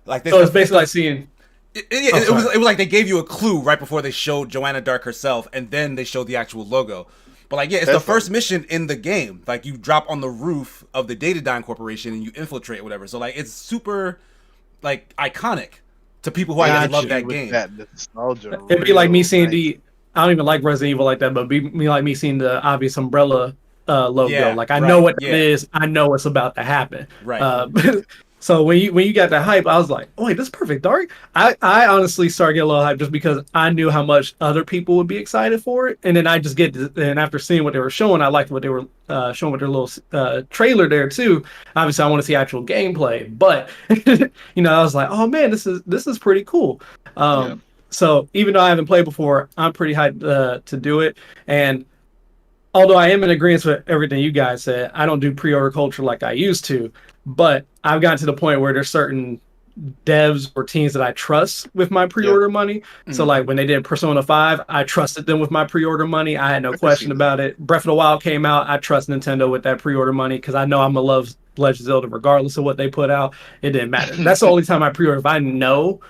Like so it's basically like seeing. It was like they gave you a clue right before they showed Joanna Dark herself, and then they showed the actual logo. But like, yeah, it's the first mission in the game. Like you drop on the roof of the Datadyne Corporation and you infiltrate whatever. So like, it's super like iconic to people who I love that game. It'd be like me seeing I don't even like Resident Evil like that, but like me seeing the obvious Umbrella logo. Yeah, like I know what it is. I know what's about to happen. Right. So when you got that hype, I was like, oh wait, this is Perfect Dark. I honestly started getting a little hype just because I knew how much other people would be excited for it. And then I just and after seeing what they were showing, I liked what they were showing with their little trailer there too. Obviously I want to see actual gameplay, but I was like, oh man, this is pretty cool. So even though I haven't played before, I'm pretty hyped to do it. And although I am in agreement with everything you guys said, I don't do pre-order culture like I used to. But I've gotten to the point where there's certain devs or teams that I trust with my pre-order money. Mm-hmm. So like when they did Persona 5, I trusted them with my pre-order money. I had no question about it. Breath of the Wild came out. I trust Nintendo with that pre-order money because I know I'm going to love Legend of Zelda regardless of what they put out. It didn't matter. That's the only time I pre-order. If I know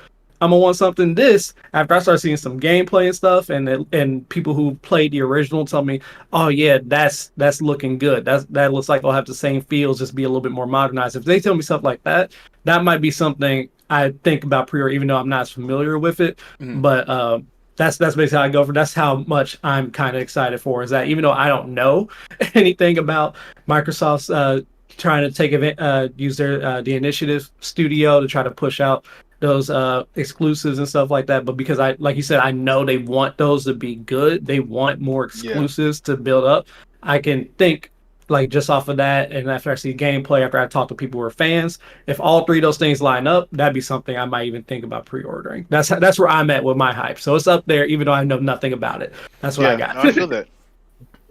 I'm gonna want something this after I start seeing some gameplay and stuff, and people who played the original tell me, oh yeah, that's looking good. That looks like it'll have the same feels, just be a little bit more modernized. If they tell me stuff like that, that might be something I think about pre-order, even though I'm not as familiar with it. Mhm. But that's basically how I go for. That's how much I'm kind of excited for. Is that even though I don't know anything about Microsoft's trying to use their the initiative studio to try to push out those exclusives and stuff like that, but because I like you said, I know they want those to be good, they want more Yeah. exclusives to build up. I can think like just off of that, and after I see gameplay, after I talk to people who are fans, if all three of those things line up, that'd be something I might even think about pre-ordering. That's where I'm at with my hype, so it's up there even though I know nothing about it. That's what I got. No, I feel that.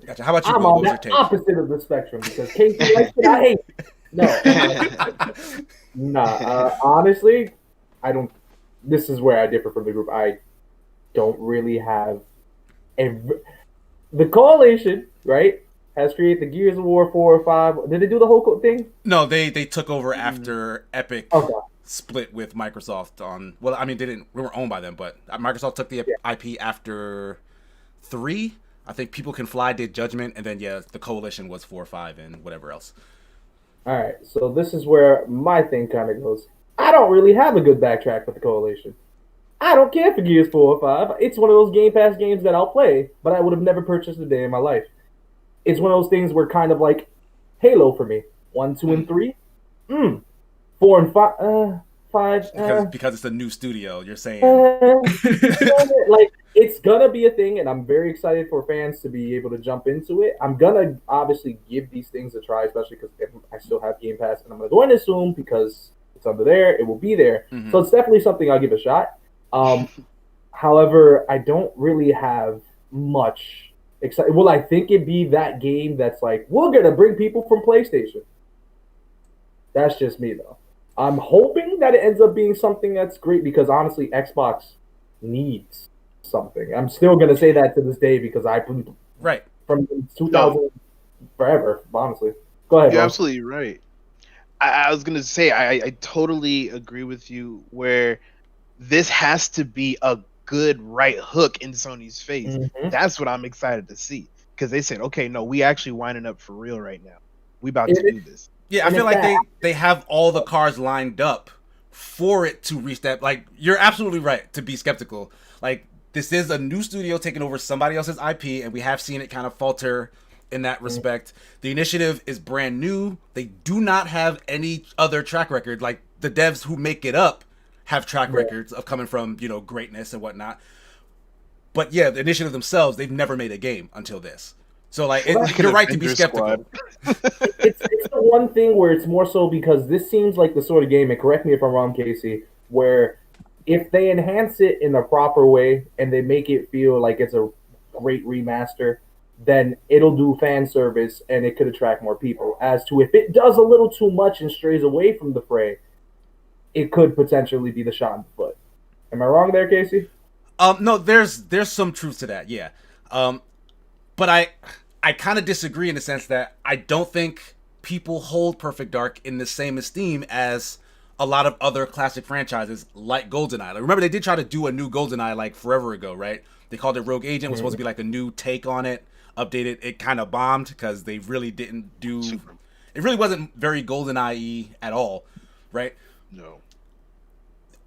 Gotcha. How about you, I'm Will? on What was your that take? opposite of the spectrum because Casey likes it, I hate it. No, honestly, I don't. This is where I differ from the group. I don't really have the coalition, right? Has created the Gears of War 4 or 5. Did they do the whole thing? No, they took over after Epic Okay. split with Microsoft on. Well, I mean, they didn't. We were owned by them, but Microsoft took the Yeah. IP after 3. I think People Can Fly did Judgment, and then yeah, the Coalition was 4, 5, and whatever else. All right. So this is where my thing kind of goes. I don't really have a good backtrack with the coalition. I don't care for Gears 4 or 5. It's one of those Game Pass games that I'll play, but I would have never purchased a day in my life. It's one of those things where kind of like Halo for me. 1, 2, and 3. 4 and 5. 5. Because it's a new studio, you're saying. Like it's gonna be a thing, and I'm very excited for fans to be able to jump into it. I'm gonna obviously give these things a try, especially because I still have Game Pass, and I'm gonna go in this soon because it's under there. It will be there, so it's definitely something I'll give a shot. However, I don't really have much excitement. Will I think it'd be that game that's like we're gonna bring people from PlayStation? That's just me though. I'm hoping that it ends up being something that's great because honestly, Xbox needs something. I'm still gonna say that to this day because I Right. from 2000 forever. Honestly, go ahead. You're Ron. absolutely right. I was gonna say I totally agree with you where this has to be a good right hook in Sony's face. Mhm. That's what I'm excited to see because they said, okay, no, we actually winding up for real right now. We about to do this. Yeah, I And feel it's like that- they have all the cards lined up for it to reach that. Like, you're absolutely right to be skeptical. Like, this is a new studio taking over somebody else's IP, and we have seen it kind of falter in that respect. The initiative is brand new. They do not have any other track record. Like, the devs who make it up have track records of coming from, greatness and whatnot. But yeah, the initiative themselves, they've never made a game until this. So, like, you're right to be skeptical. it's the one thing where it's more so because this seems like the sort of game, and correct me if I'm wrong, Casey, where if they enhance it in the proper way and they make it feel like it's a great remaster, then it'll do fan service and it could attract more people. As to if it does a little too much and strays away from the fray, it could potentially be the shot in the foot. Am I wrong there, Casey? No, there's some truth to that, yeah. But I kind of disagree in the sense that I don't think people hold Perfect Dark in the same esteem as a lot of other classic franchises like GoldenEye. Like, remember, they did try to do a new GoldenEye like forever ago, right? They called it Rogue Agent. It was supposed to be like a new take on it, updated. It kind of bombed because they really didn't do... It really wasn't very GoldenEye at all, right? No.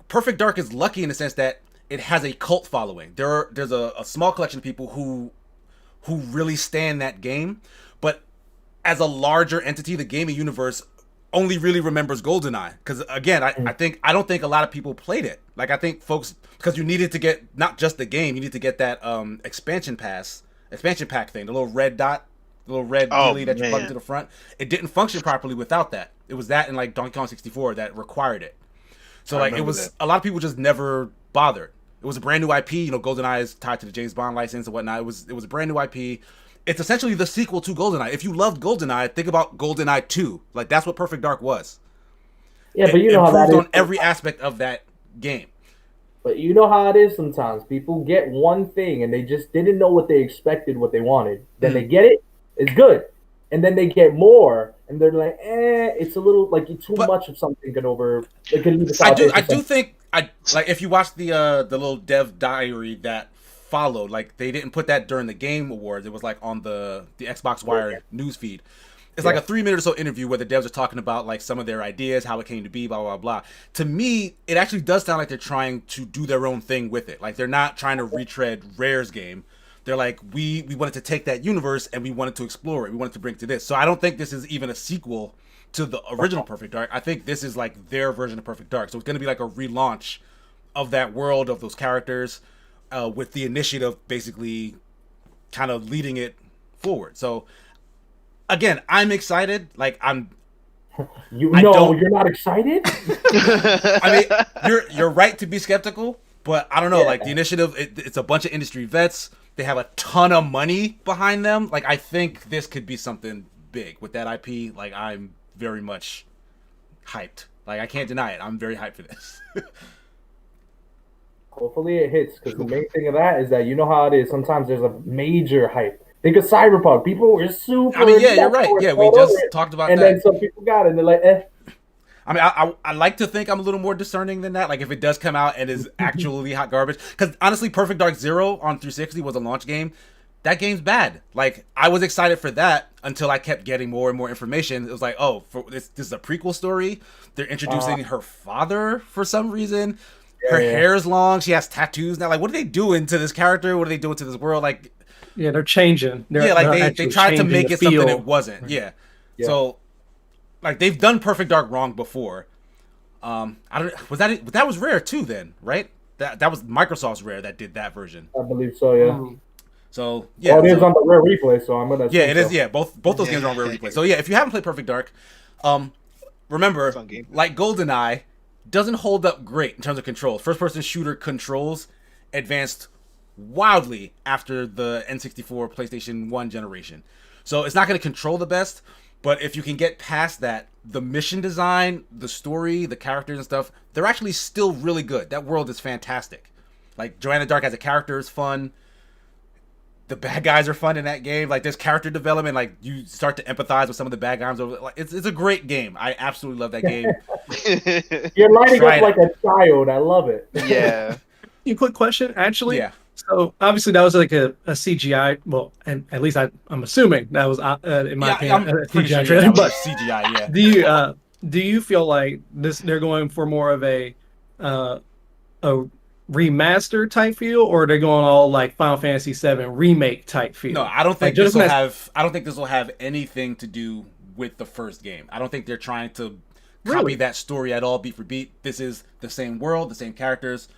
Perfect Dark is lucky in the sense that it has a cult following. There's a small collection of people who really stand that game, but as a larger entity, the gaming universe only really remembers GoldenEye. Because again, I don't think a lot of people played it. Like, I think folks, because you needed to get not just the game, you need to get that expansion pack thing, the little red dot, the little red dealie that you plug into the front. It didn't function properly without that. It was that in like Donkey Kong 64 that required it. So like, it was a lot of people just never bothered. It was a brand new IP. GoldenEye is tied to the James Bond license and whatnot. It was a brand new IP. It's essentially the sequel to GoldenEye. If you loved GoldenEye, think about GoldenEye 2. Like, that's what Perfect Dark was. Yeah, but you know how that is on every aspect of that game. But you know how it is sometimes. People get one thing and they just didn't know what they expected, what they wanted. Then they get it. It's good. and then they get more, and they're like, it's a little like too much of something can over. It can leave I do think like if you watch the little dev diary that followed, like they didn't put that during the Game Awards. It was like on the Xbox Wire news feed. It's like a 3-minute or so interview where the devs are talking about like some of their ideas, how it came to be, blah, blah, blah. To me, it actually does sound like they're trying to do their own thing with it. Like they're not trying to retread Rare's game. They're like, we wanted to take that universe and we wanted to explore it. We wanted to bring it to this. So I don't think this is even a sequel to the original Perfect Dark. I think this is like their version of Perfect Dark. So it's going to be like a relaunch of that world, of those characters, with the initiative basically kind of leading it forward. So again, I'm excited. Like you're not excited. I mean, you're right to be skeptical, but I don't know. Like the initiative, it's a bunch of industry vets. They have a ton of money behind them. Like I think this could be something big with that IP. Like I'm very much hyped. Like I can't deny it. I'm very hyped for this. Hopefully it hits, because the main thing of that is that you know how it is. Sometimes there's a major hype. Think of Cyberpunk. People were super. I mean, yeah, you're right. Yeah, we just talked about and that. And then some people got it, and they're like, I mean, I like to think I'm a little more discerning than that. Like, if it does come out and is actually hot garbage. Because, honestly, Perfect Dark Zero on 360 was a launch game. That game's bad. Like, I was excited for that until I kept getting more and more information. It was like, oh, this is a prequel story. They're introducing her father for some reason. Her hair's long. She has tattoos now. Like, what are they doing to this character? What are they doing to this world? Like, yeah, they're changing. They tried to make it something it wasn't. Yeah. So, like, they've done Perfect Dark wrong before. I don't. That was Rare too? Then, right? That was Microsoft's Rare that did that version. I believe so. Yeah. So yeah. Oh, it is on the Rare Replay, so I'm gonna. Yeah, it is. Yeah, both those games are on Rare Replay. So yeah, if you haven't played Perfect Dark, remember, like GoldenEye, doesn't hold up great in terms of controls. First-person shooter controls advanced wildly after the N64 PlayStation 1 generation. So it's not going to control the best, but if you can get past that, the mission design, the story, the characters and stuff, they're actually still really good. That world is fantastic. Like, Joanna Dark as a character is fun. The bad guys are fun in that game. Like, there's character development. Like, you start to empathize with some of the bad guys. Like, it's a great game. I absolutely love that game. You're lighting up like a child. I love it. Yeah. Quick question, actually. Yeah. So obviously that was like a CGI. Well, and at least I'm assuming that was in my opinion a CGI trailer. But CGI, yeah. Do you feel like they're going for more of a remaster type feel, or they're going all like Final Fantasy VII remake type feel? No, I don't think this will have. I don't think this will have anything to do with the first game. I don't think they're trying to copy that story at all, beat for beat. This is the same world, the same characters.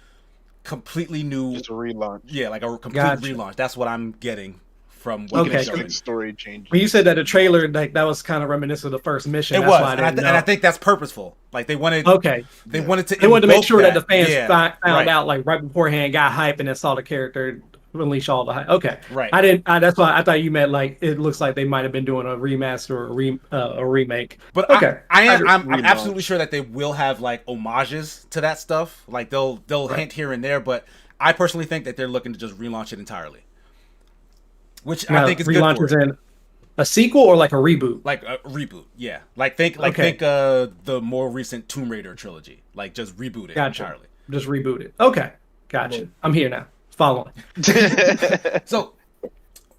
Completely new, just a relaunch. Yeah, like a complete relaunch. That's what I'm getting from what story change. When you said that the trailer, like that was kind of reminiscent of the first mission. It was, and I think that's purposeful. Like they wanted, they wanted to make sure that the fans found out like right beforehand, got hype, and then saw the character unleash all the hype. Okay, right. That's why I thought you meant like it looks like they might have been doing a remaster or a remake. But I'm absolutely sure that they will have like homages to that stuff. Like they'll hint here and there, but I personally think that they're looking to just relaunch it entirely, which I think is good for it. In a sequel or like a reboot? Like a reboot, yeah. Think the more recent Tomb Raider trilogy. Like just reboot it entirely. Just reboot it. Okay, gotcha. I'm here now. Following. So,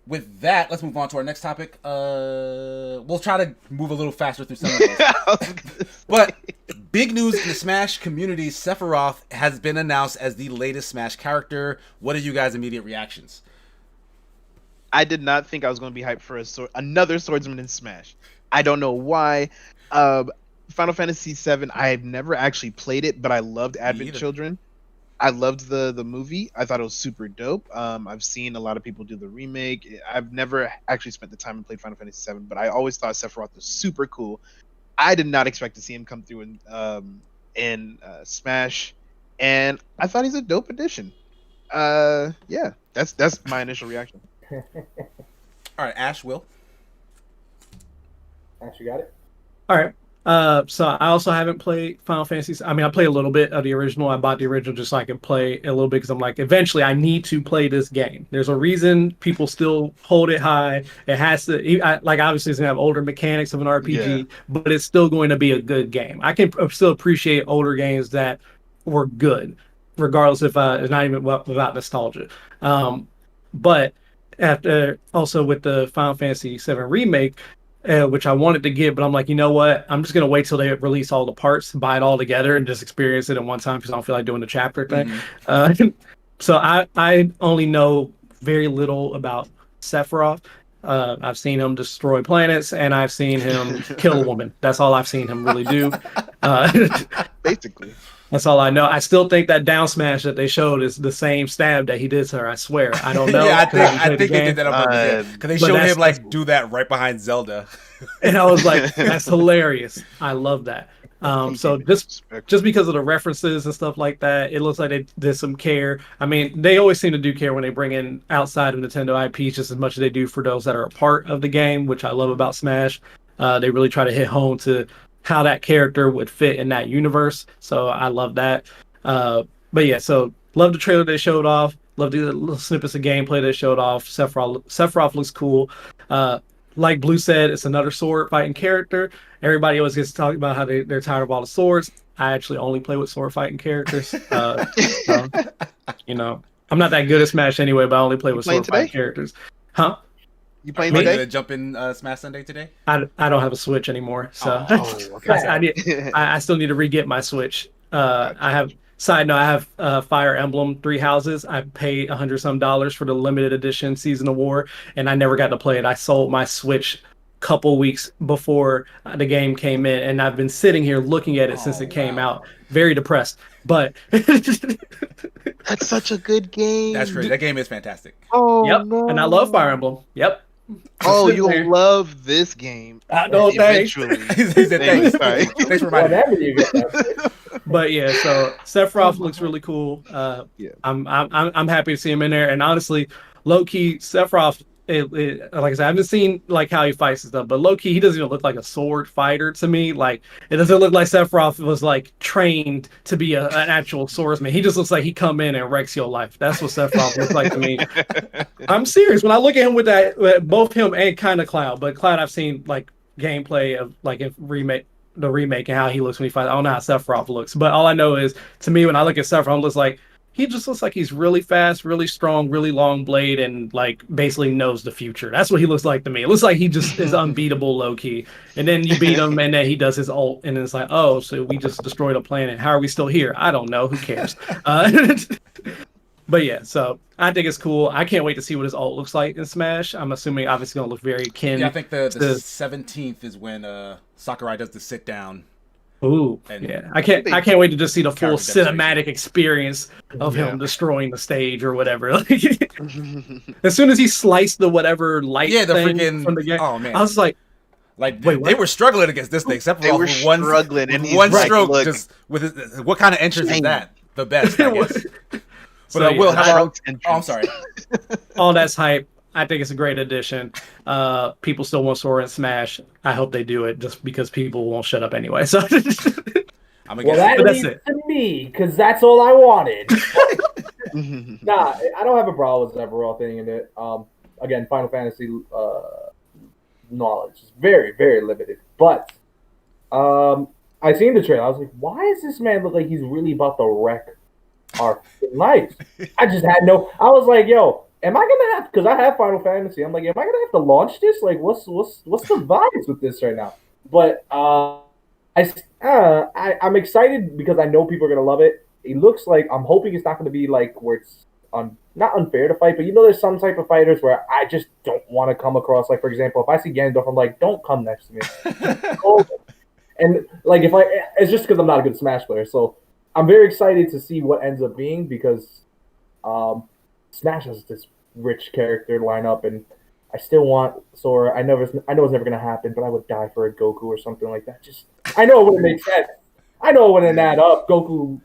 with that, let's move on to our next topic. We'll try to move a little faster through some of those. But big news in the Smash community: Sephiroth has been announced as the latest Smash character. What are you guys' immediate reactions? I did not think I was going to be hyped for another swordsman in Smash. I don't know why. Final Fantasy VII, I've never actually played it, but I loved Advent Children. I loved the movie. I thought it was super dope. I've seen a lot of people do the remake. I've never actually spent the time and played Final Fantasy VII, but I always thought Sephiroth was super cool. I did not expect to see him come through in Smash, and I thought he's a dope addition. Yeah, that's my initial reaction. All right, Ash, Will. Ash, you got it? All right. So I also haven't played Final Fantasy. I mean, I played a little bit of the original. I bought the original just so I can play a little bit because I'm like, eventually I need to play this game. There's a reason people still hold it high. It has to, like, obviously it's gonna have older mechanics of an RPG, but it's still going to be a good game. I can still appreciate older games that were good, regardless if it's not even without nostalgia. But after also with the Final Fantasy VII remake, which I wanted to get, but I'm like, you know what? I'm just gonna wait till they release all the parts, buy it all together, and just experience it at one time because I don't feel like doing the chapter thing. So I only know very little about Sephiroth. I've seen him destroy planets, and I've seen him kill a woman. That's all I've seen him really do. Basically. That's all I know. I still think that down smash that they showed is the same stab that he did to her. I swear. I don't know. Yeah, I think they did that on purpose. Because they showed him like do that right behind Zelda. And I was like, that's hilarious. I love that. So just because of the references and stuff like that, it looks like they did some care. I mean, they always seem to do care when they bring in outside of Nintendo IPs just as much as they do for those that are a part of the game, which I love about Smash. They really try to hit home to how that character would fit in that universe. So I love that. But yeah, so love the trailer they showed off. Love the little snippets of gameplay they showed off. Sephiroth looks cool. Like Blue said, it's another sword fighting character. Everybody always gets to talk about how they're tired of all the swords. I actually only play with sword fighting characters. So, you know, I'm not that good at Smash anyway, but I only play with sword fighting characters. Huh? You playing today? today? Are you gonna jump in Smash Sunday today? I don't have a Switch anymore, so Okay. I still need to re-get my Switch. I have side note. I have Fire Emblem Three Houses. I paid $100 for the limited edition Season of War, and I never got to play it. I sold my Switch couple weeks before the game came in, and I've been sitting here looking at it since it came out. Very depressed, but that's such a good game. That's great. That game is fantastic. Oh, yep, no. and I love Fire Emblem. Yep. Oh, you'll love this game. Eventually. Thanks. Thanks for reminding me. But yeah, so Sephiroth looks really cool. I'm happy to see him in there. And honestly, low key, Sephiroth, like I said, I haven't seen like how he fights and stuff, but low key, he doesn't even look like a sword fighter to me. Like it doesn't look like Sephiroth was like trained to be an actual swordsman. He just looks like he come in and wrecks your life. That's what Sephiroth looks like to me. I'm serious. When I look at him with that, both him and kind of Cloud, but Cloud I've seen like gameplay of like the remake and how he looks when he fights. I don't know how Sephiroth looks, but all I know is to me when I look at Sephiroth, it looks like he just looks like he's really fast, really strong, really long blade, and like basically knows the future. That's what he looks like to me. It looks like he just is unbeatable low key. And then you beat him, and then he does his ult, and it's like, oh, so we just destroyed a planet. How are we still here? I don't know. Who cares? But yeah, so I think it's cool. I can't wait to see what his ult looks like in Smash. I'm assuming obviously gonna look very kin. Yeah, I think the 17th is when Sakurai does the sit down. Ooh, yeah. I can't wait to just see the full cinematic experience of him destroying the stage or whatever. As soon as he sliced the whatever light thing from the game, oh man, I was like, wait, they were struggling against this thing. Except they were struggling, and one stroke, look, just with his, what kind of entrance is that? The best, I guess. But I will have. I'm sorry. All that's hype. I think it's a great addition. People still want Sora and Smash. I hope they do it just because people won't shut up anyway. So that leads to me because that's all I wanted. Nah, I don't have a problem with Sephiroth thing in it. Again, Final Fantasy knowledge is very, very limited. But I seen the trailer. I was like, why does this man look like he's really about to wreck our life? I just had no. I was like, yo. Am I gonna have? Because I have Final Fantasy. I'm like, am I gonna have to launch this? Like, what's the vibes with this right now? But I'm excited because I know people are gonna love it. It looks like I'm hoping it's not gonna be like where it's not unfair to fight, but there's some type of fighters where I just don't want to come across. Like for example, if I see Ganondorf, I'm like, don't come next to me. And like it's just because I'm not a good Smash player. So I'm very excited to see what ends up being because Smash has this rich character lineup, and I still want Sora. I know it's never gonna happen, but I would die for a Goku or something like that. I know it wouldn't make sense. I know it wouldn't add up. Goku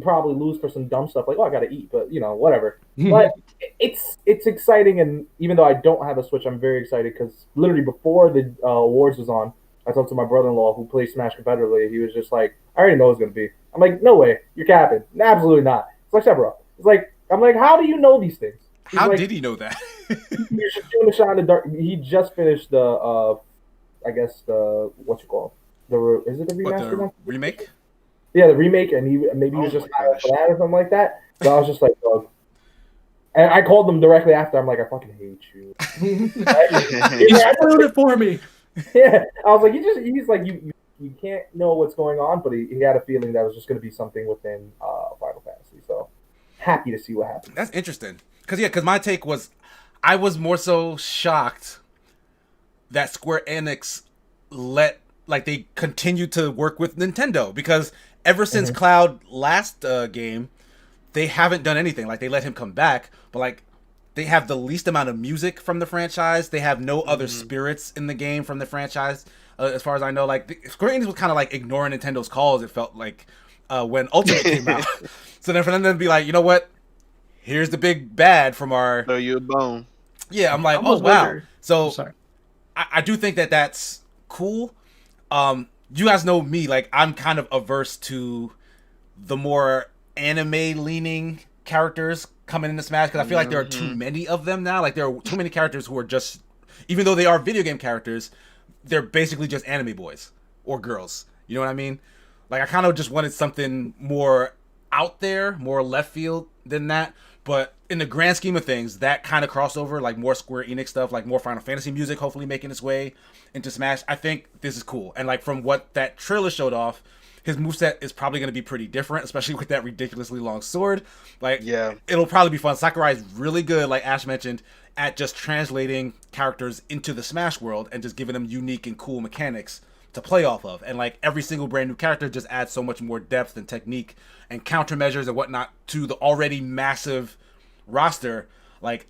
probably lose for some dumb stuff like, oh, I gotta eat, but whatever. But it's exciting, and even though I don't have a Switch, I'm very excited because literally before the awards was on, I talked to my brother-in-law who plays Smash competitively. He was just like, I already know it's gonna be. I'm like, no way, you're capping. Absolutely not. It's like, bro. It's like, I'm like, how do you know these things? He's How like, did he know that? He's just doing the shot in the dark. He just finished the, I guess the what you call is it the remaster one? Remake? Yeah, the remake, and maybe he was just high for that or something like that. So I was just like, dog. And I called them directly after. I'm like, I fucking hate you. He spoiled it for me. Yeah, I was like, he's like, you can't know what's going on, but he had a feeling that was just going to be something within Final Fantasy. So happy to see what happens. That's interesting. Because my take was, I was more so shocked that Square Enix they continued to work with Nintendo, because ever since Cloud last game, they haven't done anything. Like, they let him come back, but like, they have the least amount of music from the franchise. They have no other spirits in the game from the franchise, as far as I know. Like, Square Enix was kind of like ignoring Nintendo's calls, it felt like, when Ultimate came out. So then for them to be like, you know what? Here's the big bad from our... Throw you a bone. Yeah, I'm like, oh, wow. So, I do think that that's cool. You guys know me, like, I'm kind of averse to the more anime-leaning characters coming into Smash, because I feel like there are too many of them now. Like, there are too many characters who are just, even though they are video game characters, they're basically just anime boys or girls. You know what I mean? Like, I kind of just wanted something more out there, more left field than that. But in the grand scheme of things, that kind of crossover, like more Square Enix stuff, like more Final Fantasy music, hopefully making its way into Smash, I think this is cool. And like, from what that trailer showed off, his moveset is probably going to be pretty different, especially with that ridiculously long sword. Like, yeah, it'll probably be fun. Sakurai is really good, like Ash mentioned, at just translating characters into the Smash world and just giving them unique and cool mechanics to play off of. And like, every single brand new character just adds so much more depth and technique and countermeasures and whatnot to the already massive roster. Like,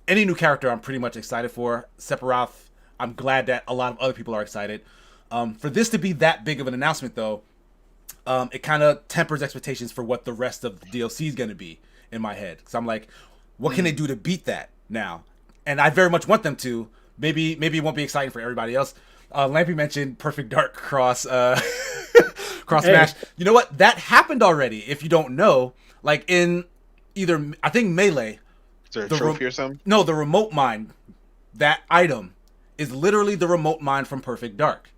any new character I'm pretty much excited for. Sephiroth, I'm glad that a lot of other people are excited. For this to be that big of an announcement, though, it kind of tempers expectations for what the rest of the DLC is going to be in my head. Because I'm like, what can they do to beat that now? And I very much want them to. Maybe it won't be exciting for everybody else. Lampy mentioned Perfect Dark cross Smash. You know what? That happened already. If you don't know, like in either, I think Melee. Is there a trophy or something? No, the remote mine. That item is literally the remote mine from Perfect Dark.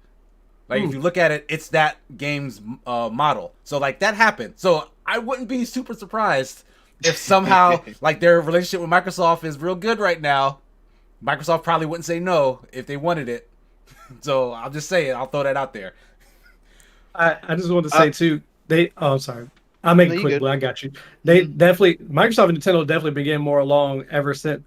Like, if you look at it, it's that game's model. So, like, that happened. So, I wouldn't be super surprised if somehow, like, their relationship with Microsoft is real good right now. Microsoft probably wouldn't say no if they wanted it. So, I'll just say it. I'll throw that out there. I just wanted to say, too, sorry. I'll make it quick, but I got you. They definitely, Microsoft and Nintendo definitely been getting more along ever since,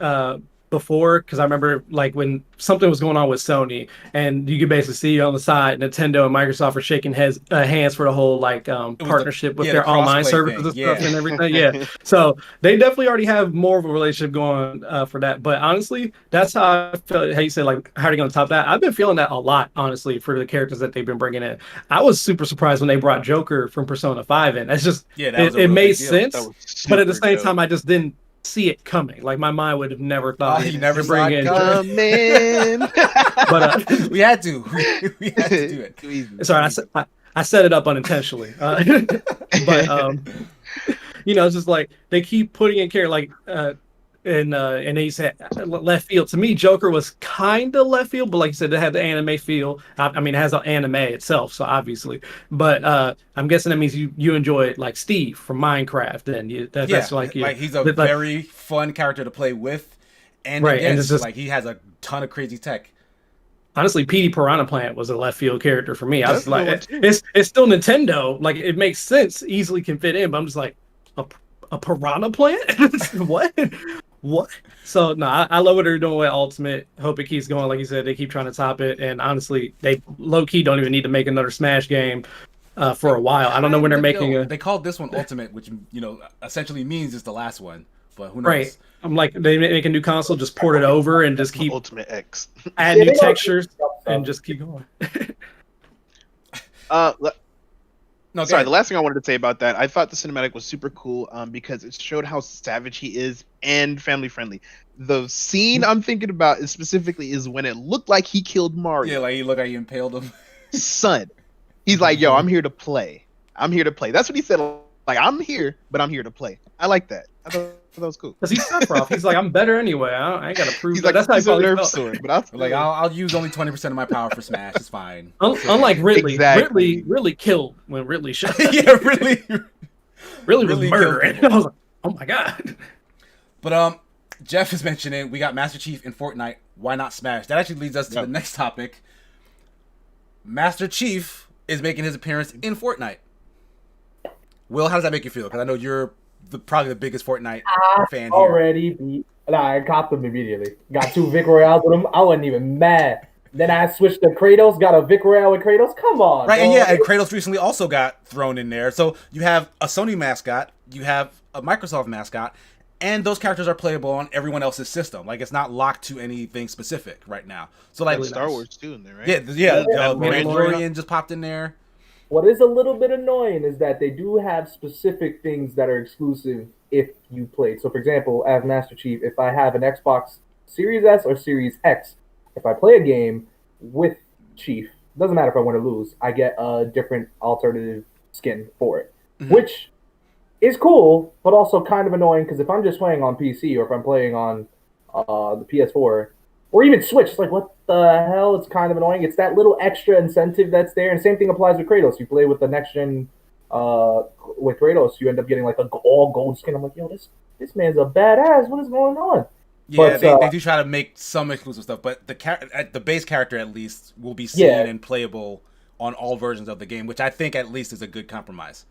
before, because I remember like when something was going on with Sony, and you could basically see on the side Nintendo and Microsoft are shaking hands for the whole like partnership with their online services and stuff and everything. Yeah, so they definitely already have more of a relationship going for that. But honestly, that's how I felt. How you said, like, how are they going to top that? I've been feeling that a lot, honestly, for the characters that they've been bringing in. I was super surprised when they brought Joker from Persona 5 in. That's just it made sense, but at the same time, I just didn't see it coming. Like, my mind would have never thought you never bring in but we had to we had to do it. Sorry, I set it up unintentionally. But you know, it's just like they keep putting in care, like and they said left field. To me, Joker was kind of left field, but like you said, it had the anime feel. I mean, it has an anime itself, so obviously. But I'm guessing that means you enjoy like Steve from Minecraft, and that's like he's a very fun character to play with, and against. And it's just, like, he has a ton of crazy tech. Honestly, Petey Piranha Plant was a left field character for me. I was like, it's still Nintendo. Like, it makes sense, easily can fit in, but I'm just like, a piranha plant? What? So, no, I love what they're doing with Ultimate. Hope it keeps going. Like you said, they keep trying to top it. And honestly, they low-key don't even need to make another Smash game for a while. I don't know when they're making They called this one Ultimate, which, you know, essentially means it's the last one. But who knows? Right. I'm like, they make a new console, just port it over and just keep Ultimate X. Add new textures and just keep going. No, sorry. The last thing I wanted to say about that, I thought the cinematic was super cool because it showed how savage he is and family friendly. The scene I'm thinking about is specifically when it looked like he killed Mario. Yeah, like he looked like he impaled him. son. He's like, yo, I'm here to play. I'm here to play. That's what he said. Like, I'm here, but I'm here to play. I like that. I thought that was cool. Because he's Sephiroth. He's like, I'm better anyway. I ain't got to prove He's that. like, That's how he he's a probably nerf felt. sword, but I'll Like I'll use only 20% of my power for Smash. It's fine. Unlike Ridley. Exactly. Ridley killed when Ridley shot. Yeah, really. Ridley was Really murdering. killed I was like, oh my god. But Jeff is mentioning we got Master Chief in Fortnite. Why not Smash? That actually leads us to the next topic. Master Chief is making his appearance in Fortnite. Will, how does that make you feel? Because I know you're probably the biggest Fortnite fan here. Already beat. Nah, I copped them immediately. Got 2 Vic Royales with them. I wasn't even mad. Then I switched to Kratos. Got a Vic Royale with Kratos. Come on, Right, bro. and yeah, and Kratos recently also got thrown in there. So you have a Sony mascot, you have a Microsoft mascot, and those characters are playable on everyone else's system. Like, it's not locked to anything specific right now. So like Really Star Wars too in there, right? Yeah. Mandalorian. Mandalorian just popped in there. What is a little bit annoying is that they do have specific things that are exclusive if you played. So, for example, as Master Chief, if I have an Xbox Series S or Series X, if I play a game with Chief, doesn't matter if I win or lose, I get a different alternative skin for it, which is cool, but also kind of annoying because if I'm just playing on PC or if I'm playing on the PS4 or even Switch, it's like, what the hell? It's kind of annoying. It's that little extra incentive that's there. And same thing applies with Kratos. You play with the next gen with Kratos, you end up getting like a all gold skin. I'm like, yo, this man's a badass. What is going on? Yeah, But, they do try to make some exclusive stuff, but the base character at least will be seen and playable on all versions of the game, which I think at least is a good compromise.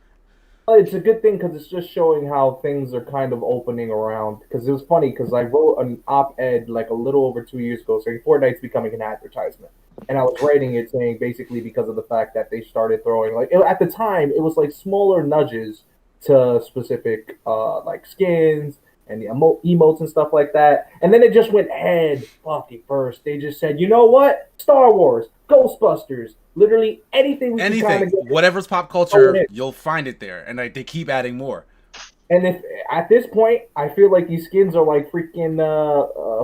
It's a good thing because it's just showing how things are kind of opening around. Because it was funny because I wrote an op-ed like a little over 2 years ago saying Fortnite's becoming an advertisement. And I was writing it saying basically because of the fact that they started throwing, like, at the time, it was like smaller nudges to specific like skins and the emotes and stuff like that. And then it just went head fucking first. They just said, you know what? Star Wars, Ghostbusters, literally anything we can kind of get. Whatever's pop culture, you'll find it there. And like, they keep adding more. And if at this point, I feel like these skins are like freaking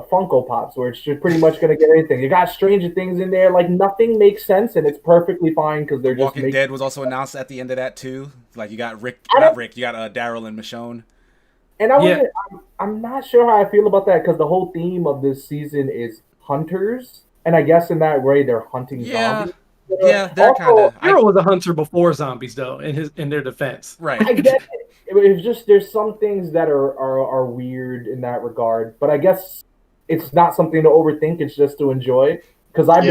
Funko Pops, where it's just pretty much gonna get anything. You got Stranger Things in there, like nothing makes sense, and it's perfectly fine because they're just Walking Dead was also announced at the end of that too. Like, you got you got Daryl and Michonne. And I'm not sure how I feel about that because the whole theme of this season is hunters, and I guess in that way they're hunting zombies. Yeah, they're kind of. Hero was a hunter before zombies, though. In their defense, right? I get it. It's just there's some things that are weird in that regard, but I guess it's not something to overthink. It's just to enjoy. Because I've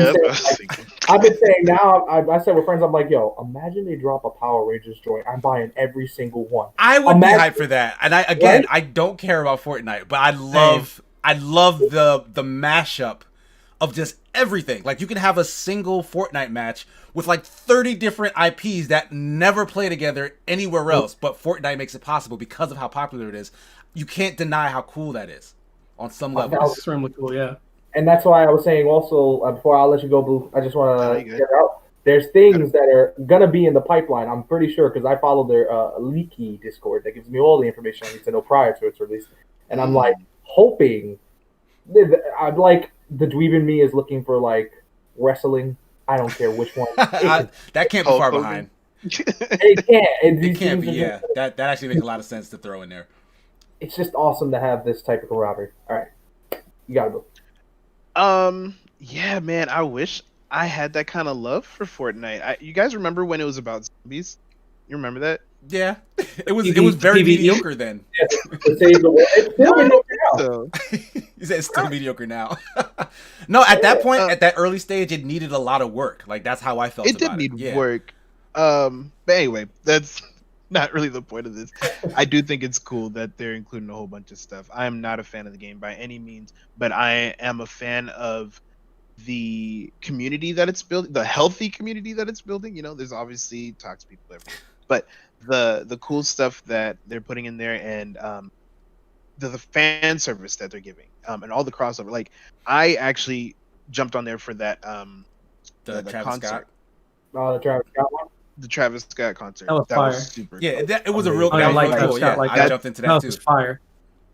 been saying now, I said with friends, I'm like, yo, imagine they drop a Power Rangers joint. I'm buying every single one. I would be hyped for that. And I don't care about Fortnite, but I love the mashup of just everything. Like, you can have a single Fortnite match with like 30 different IPs that never play together anywhere else, but Fortnite makes it possible because of how popular it is. You can't deny how cool that is on some level. That's extremely cool, yeah. And that's why I was saying also, before I'll let you go, Blue, I just want to get it out. There's things that are going to be in the pipeline, I'm pretty sure, because I follow their leaky Discord that gives me all the information I need to know prior to its release. And I'm like, hoping, I'm like, the dweeb in me is looking for like wrestling. I don't care which one. That can't be far behind. It can't. It can't be, yeah. That actually makes a lot of sense to throw in there. It's just awesome to have this type of camaraderie. All right. You got to go. Yeah, man, I wish I had that kind of love for Fortnite. You guys remember when it was about zombies? You remember that? Yeah. It was very mediocre then. It's still mediocre now. You said it's still mediocre now. No, at that point, at that early stage, it needed a lot of work. Like, that's how I felt about it. It did need work. But anyway, that's not really the point of this. I do think it's cool that they're including a whole bunch of stuff. I am not a fan of the game by any means, but I am a fan of the community that it's building, the healthy community that it's building. You know, there's obviously toxic people everywhere, but the cool stuff that they're putting in there, and the fan service that they're giving, and all the crossover. Like, I actually jumped on there for that the Travis concert. Scott. Oh, the Travis Scott one. The Travis Scott concert. That was fire. Super. Yeah, cool. it was a real. I That was like really Travis cool. Scott Yeah, like I that. jumped into that too. Was fire.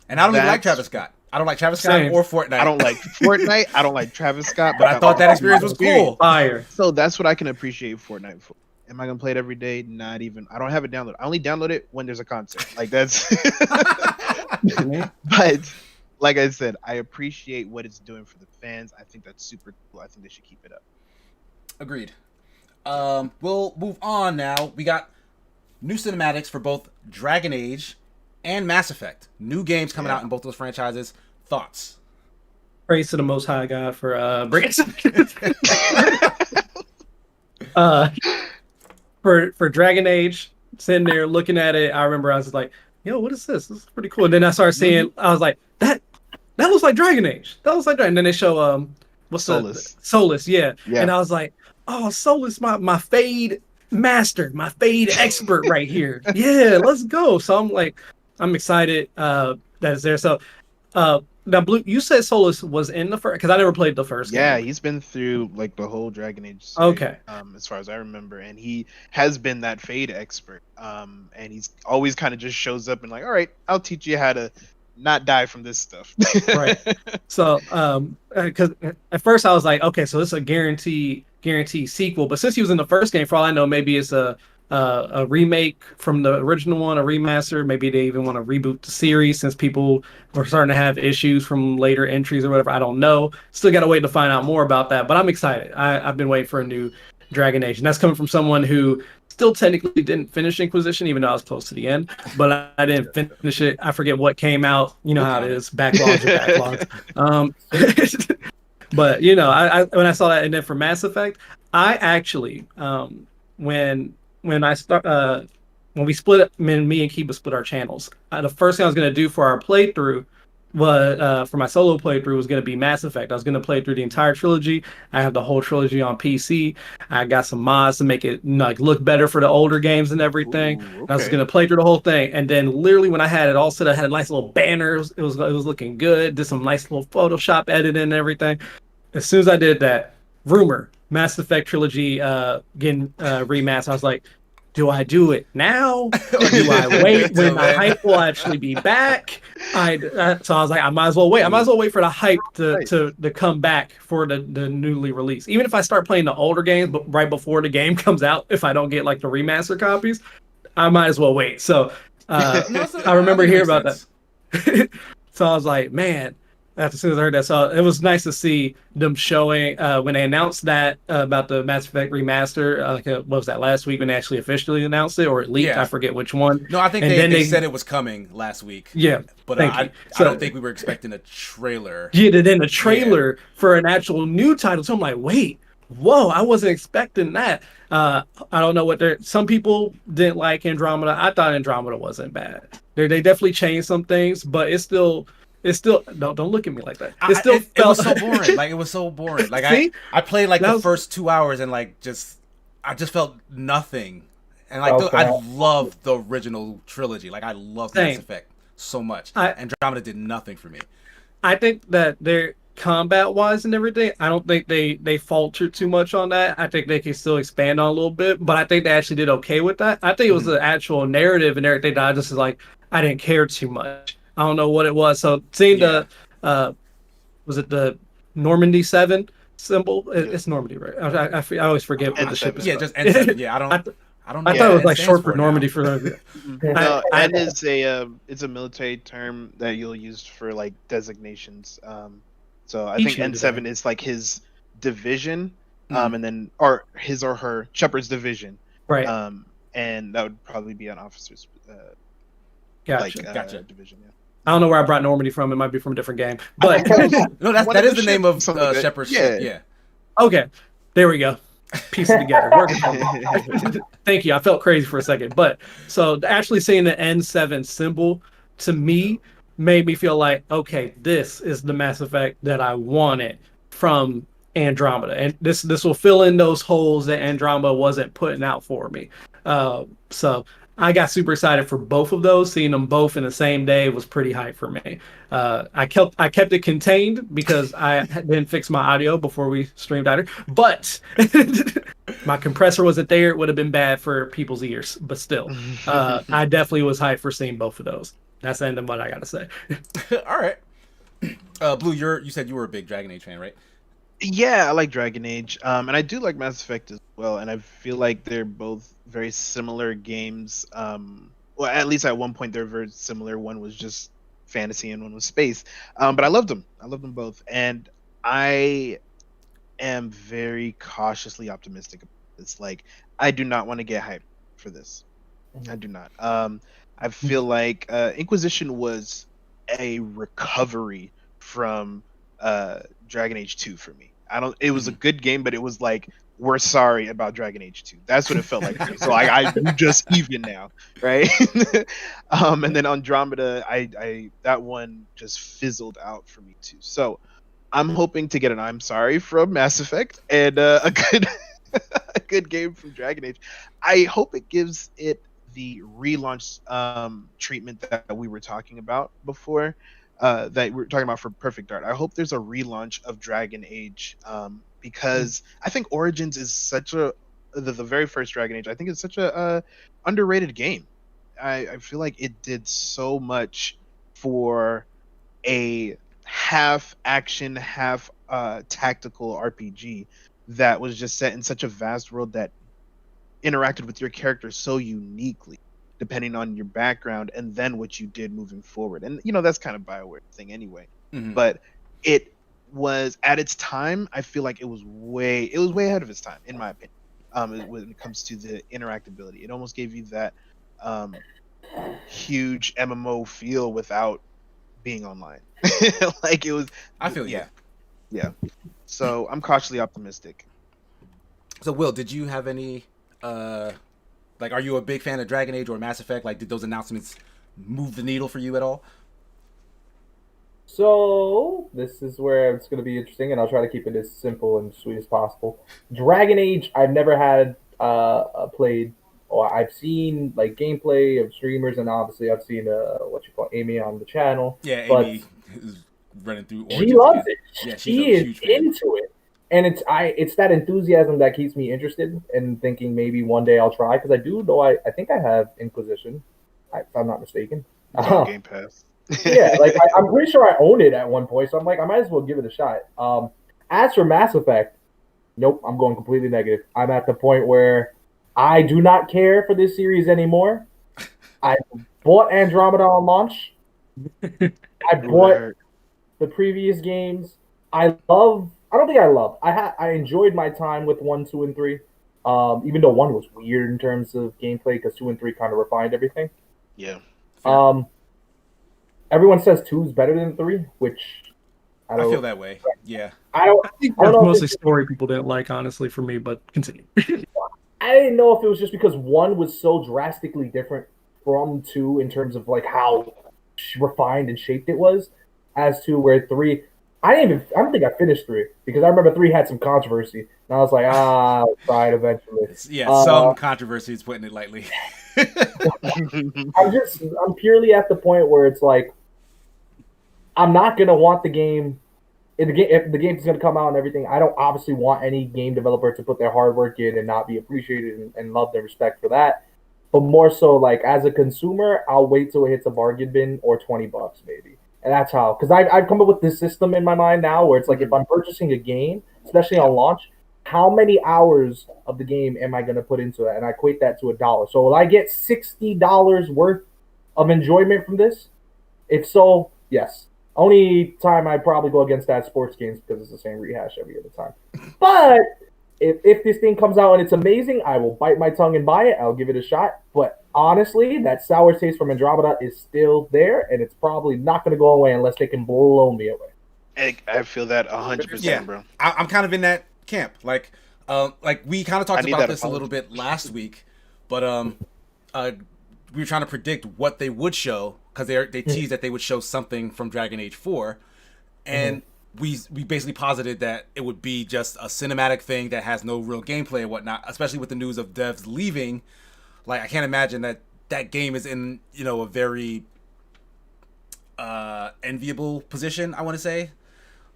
And I don't even like Travis Scott. I don't like Travis Scott Same. or Fortnite. I don't like Fortnite. I don't like Travis Scott. but I thought that experience was cool. Fire. So that's what I can appreciate Fortnite for. Am I gonna play it every day? Not even. I don't have it downloaded. I only download it when there's a concert. Like that's. But like I said, I appreciate what it's doing for the fans. I think that's super cool. I think they should keep it up. Agreed. We'll move on now. We got new cinematics for both Dragon Age and Mass Effect. New games coming out in both those franchises. Thoughts? Praise to the Most High God for bringing for Dragon Age, sitting there looking at it. I remember I was like, "Yo, what is this? This is pretty cool." And then I started seeing. I was like, "That looks like Dragon Age. That looks like Dragon." And then they show what's Solus. Solus, yeah. Yeah. And I was like, "Oh, Solus, my fade master, my fade expert right here. Yeah, let's go." So I'm excited that it's there. So now, Blue, you said Solus was in the first, because I never played the first Yeah, game. he's been through like the whole Dragon Age series, Okay. as far as I remember, and he has been that Fade expert. And he's always kind of just shows up and like, all right, I'll teach you how to not die from this stuff. Right. So, because at first I was like, okay, so this is a guarantee sequel. But since he was in the first game, for all I know, maybe it's a remake from the original one, a remaster. Maybe they even want to reboot the series since people were starting to have issues from later entries or whatever. I don't know. Still got to wait to find out more about that. But I'm excited. I've been waiting for a new Dragon Age, and that's coming from someone who still technically didn't finish Inquisition, even though I was close to the end. But I didn't finish it. I forget what came out. You know how it is. Backlogs are backlogs. But you know, I when I saw that, and then for Mass Effect, I actually when I start when we split up, me and Kiba split our channels. The first thing I was gonna do for our playthrough was for my solo playthrough was gonna be Mass Effect. I was gonna play through the entire trilogy. I have the whole trilogy on PC. I got some mods to make it like look better for the older games and everything. Ooh, I was okay. gonna play through the whole thing, and then literally when I had it all set, I had a nice little banner. It was looking good. Did some nice little Photoshop editing and everything. As soon as I did that, rumor Mass Effect trilogy getting remastered. I was like, do I do it now, or do I wait when the hype will actually be back? So I was like, I might as well wait. I might as well wait for the hype to come back for the newly released. Even if I start playing the older games, but right before the game comes out, if I don't get like the remaster copies, I might as well wait. So I remember hearing about that. So I was like, man. As soon as I heard that, so it was nice to see them showing when they announced that about the Mass Effect remaster. What was that, last week when they actually officially announced it, or it leaked? Yeah. I forget which one. No, I think they said it was coming last week. Yeah, but I don't think we were expecting a trailer. Yeah, then a trailer for an actual new title. So I'm like, wait, whoa, I wasn't expecting that. I don't know what some people didn't like Andromeda. I thought Andromeda wasn't bad. They definitely changed some things, but it's still don't look at me like that. It was so boring. Like it was so boring. Like See? I played like the first 2 hours and like I just felt nothing. And like I love the original trilogy. Like I love Mass Effect so much. Andromeda did nothing for me. I think that they're combat wise and everything. I don't think they faltered too much on that. I think they can still expand on a little bit, but I think they actually did okay with that. I think it was the actual narrative and everything that I just I didn't care too much. I don't know what it was. So seeing the was it the Normandy 7 symbol? It's Normandy, right? I always forget what the ship is. Yeah, just N7. Yeah, I don't know. I thought it was like short for Normandy for no, N is it's a military term that you'll use for like designations. So I think N7 is like his division, and then or his or her Shepard's division, right? And that would probably be an officer's gotcha. division. Yeah. I don't know where I brought Normandy from. It might be from a different game, but no, that is the name of Shepard's ship. Yeah. Okay, there we go. Piece it together. Thank you. I felt crazy for a second, but so actually seeing the N7 symbol to me made me feel like, okay, this is the Mass Effect that I wanted from Andromeda, and this will fill in those holes that Andromeda wasn't putting out for me. So I got super excited for both of those. Seeing them both in the same day was pretty hype for me. I kept it contained because I didn't fix my audio before we streamed either. But my compressor wasn't there. It would have been bad for people's ears. But still, I definitely was hyped for seeing both of those. That's the end of what I got to say. All right. Blue, you said you were a big Dragon Age fan, right? Yeah, I like Dragon Age, and I do like Mass Effect as well. And I feel like they're both very similar games. Well, at least at one point they're very similar. One was just fantasy, and one was space. But I loved them. I loved them both, and I am very cautiously optimistic about this. Like, I do not want to get hyped for this. I do not. I feel like Inquisition was a recovery from Dragon Age 2 for me. I don't. It was a good game, but it was like, we're sorry about Dragon Age 2. That's what it felt like to me. So I we just even now, right? And then Andromeda, I that one just fizzled out for me too. So I'm hoping to get an I'm sorry from Mass Effect and a good a good game from Dragon Age. I hope it gives it the relaunch treatment that we were talking about before, that we were talking about for Perfect Dark. I hope there's a relaunch of Dragon Age, because I think Origins is such a the very first Dragon Age. I think it's such a underrated game. I feel like it did so much for a half action, half tactical RPG that was just set in such a vast world that interacted with your character so uniquely, depending on your background and then what you did moving forward. And that's kind of BioWare thing anyway. Mm-hmm. But it was, at its time, I feel like it was way ahead of its time, in my opinion. When it comes to the interactability, it almost gave you that huge MMO feel without being online. Like, it was. I feel you. Yeah. So I'm cautiously optimistic. So Will, did you have any like, are you a big fan of Dragon Age or Mass Effect? Like, did those announcements move the needle for you at all? So this is where it's going to be interesting, and I'll try to keep it as simple and sweet as possible. Dragon Age, I've never had played, or I've seen like gameplay of streamers, and obviously I've seen what you call Amy on the channel. Yeah, but Amy is running through. She loves it. Yeah, she is into it, and it's that enthusiasm that keeps me interested and thinking maybe one day I'll try, because I do know I think I have Inquisition, if I'm not mistaken. Game Pass. Yeah, like I'm pretty sure I owned it at one point, so I'm like, I might as well give it a shot. As for Mass Effect, nope, I'm going completely negative. I'm at the point where I do not care for this series anymore. I bought Andromeda on launch. I bought the previous games. I enjoyed my time with 1, 2, and 3. Even though 1 was weird in terms of gameplay, because 2 and 3 kind of refined everything. Yeah. Everyone says 2 is better than 3, which I feel that way. Yeah. I think there's mostly story people didn't like, honestly, for me, but continue. I didn't know if it was just because 1 was so drastically different from 2 in terms of like how refined and shaped it was, as to where 3. I don't think I finished 3, because I remember 3 had some controversy, and I was like, I'll try it eventually. Yeah, some controversy is putting it lightly. I'm purely at the point where it's like, I'm not gonna want the game. If the game's gonna come out and everything, I don't obviously want any game developer to put their hard work in and not be appreciated and loved and respect for that. But more so, like, as a consumer, I'll wait till it hits a bargain bin or $20 maybe. And that's how, because I've come up with this system in my mind now where it's like, if I'm purchasing a game, especially on launch, how many hours of the game am I going to put into it? And I equate that to $1. So will I get $60 worth of enjoyment from this? If so, yes. Only time I probably go against that sports games, because it's the same rehash every other time. But if this thing comes out and it's amazing, I will bite my tongue and buy it. I'll give it a shot. But honestly, that sour taste from Andromeda is still there, and it's probably not going to go away unless they can blow me away. I feel that 100%, bro. I'm kind of in that camp. Like we kind of talked about this a little bit last week, but we were trying to predict what they would show, because they teased that they would show something from Dragon Age 4, and we basically posited that it would be just a cinematic thing that has no real gameplay and whatnot, especially with the news of devs leaving. Like, I can't imagine that game is in, a very enviable position, I want to say.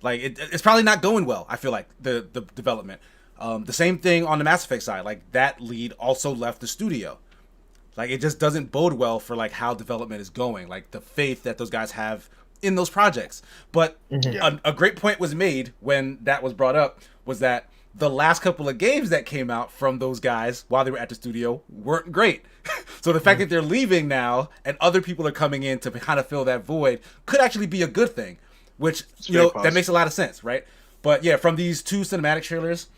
Like, it's probably not going well, I feel like, the development. The same thing on the Mass Effect side. Like, that lead also left the studio. Like, it just doesn't bode well for, like, how development is going. Like, the faith that those guys have in those projects. But Yeah. a great point was made when that was brought up, was that the last couple of games that came out from those guys while they were at the studio weren't great. So the fact that they're leaving now and other people are coming in to kind of fill that void could actually be a good thing, which, that makes a lot of sense, right? But yeah, from these 2 cinematic trailers,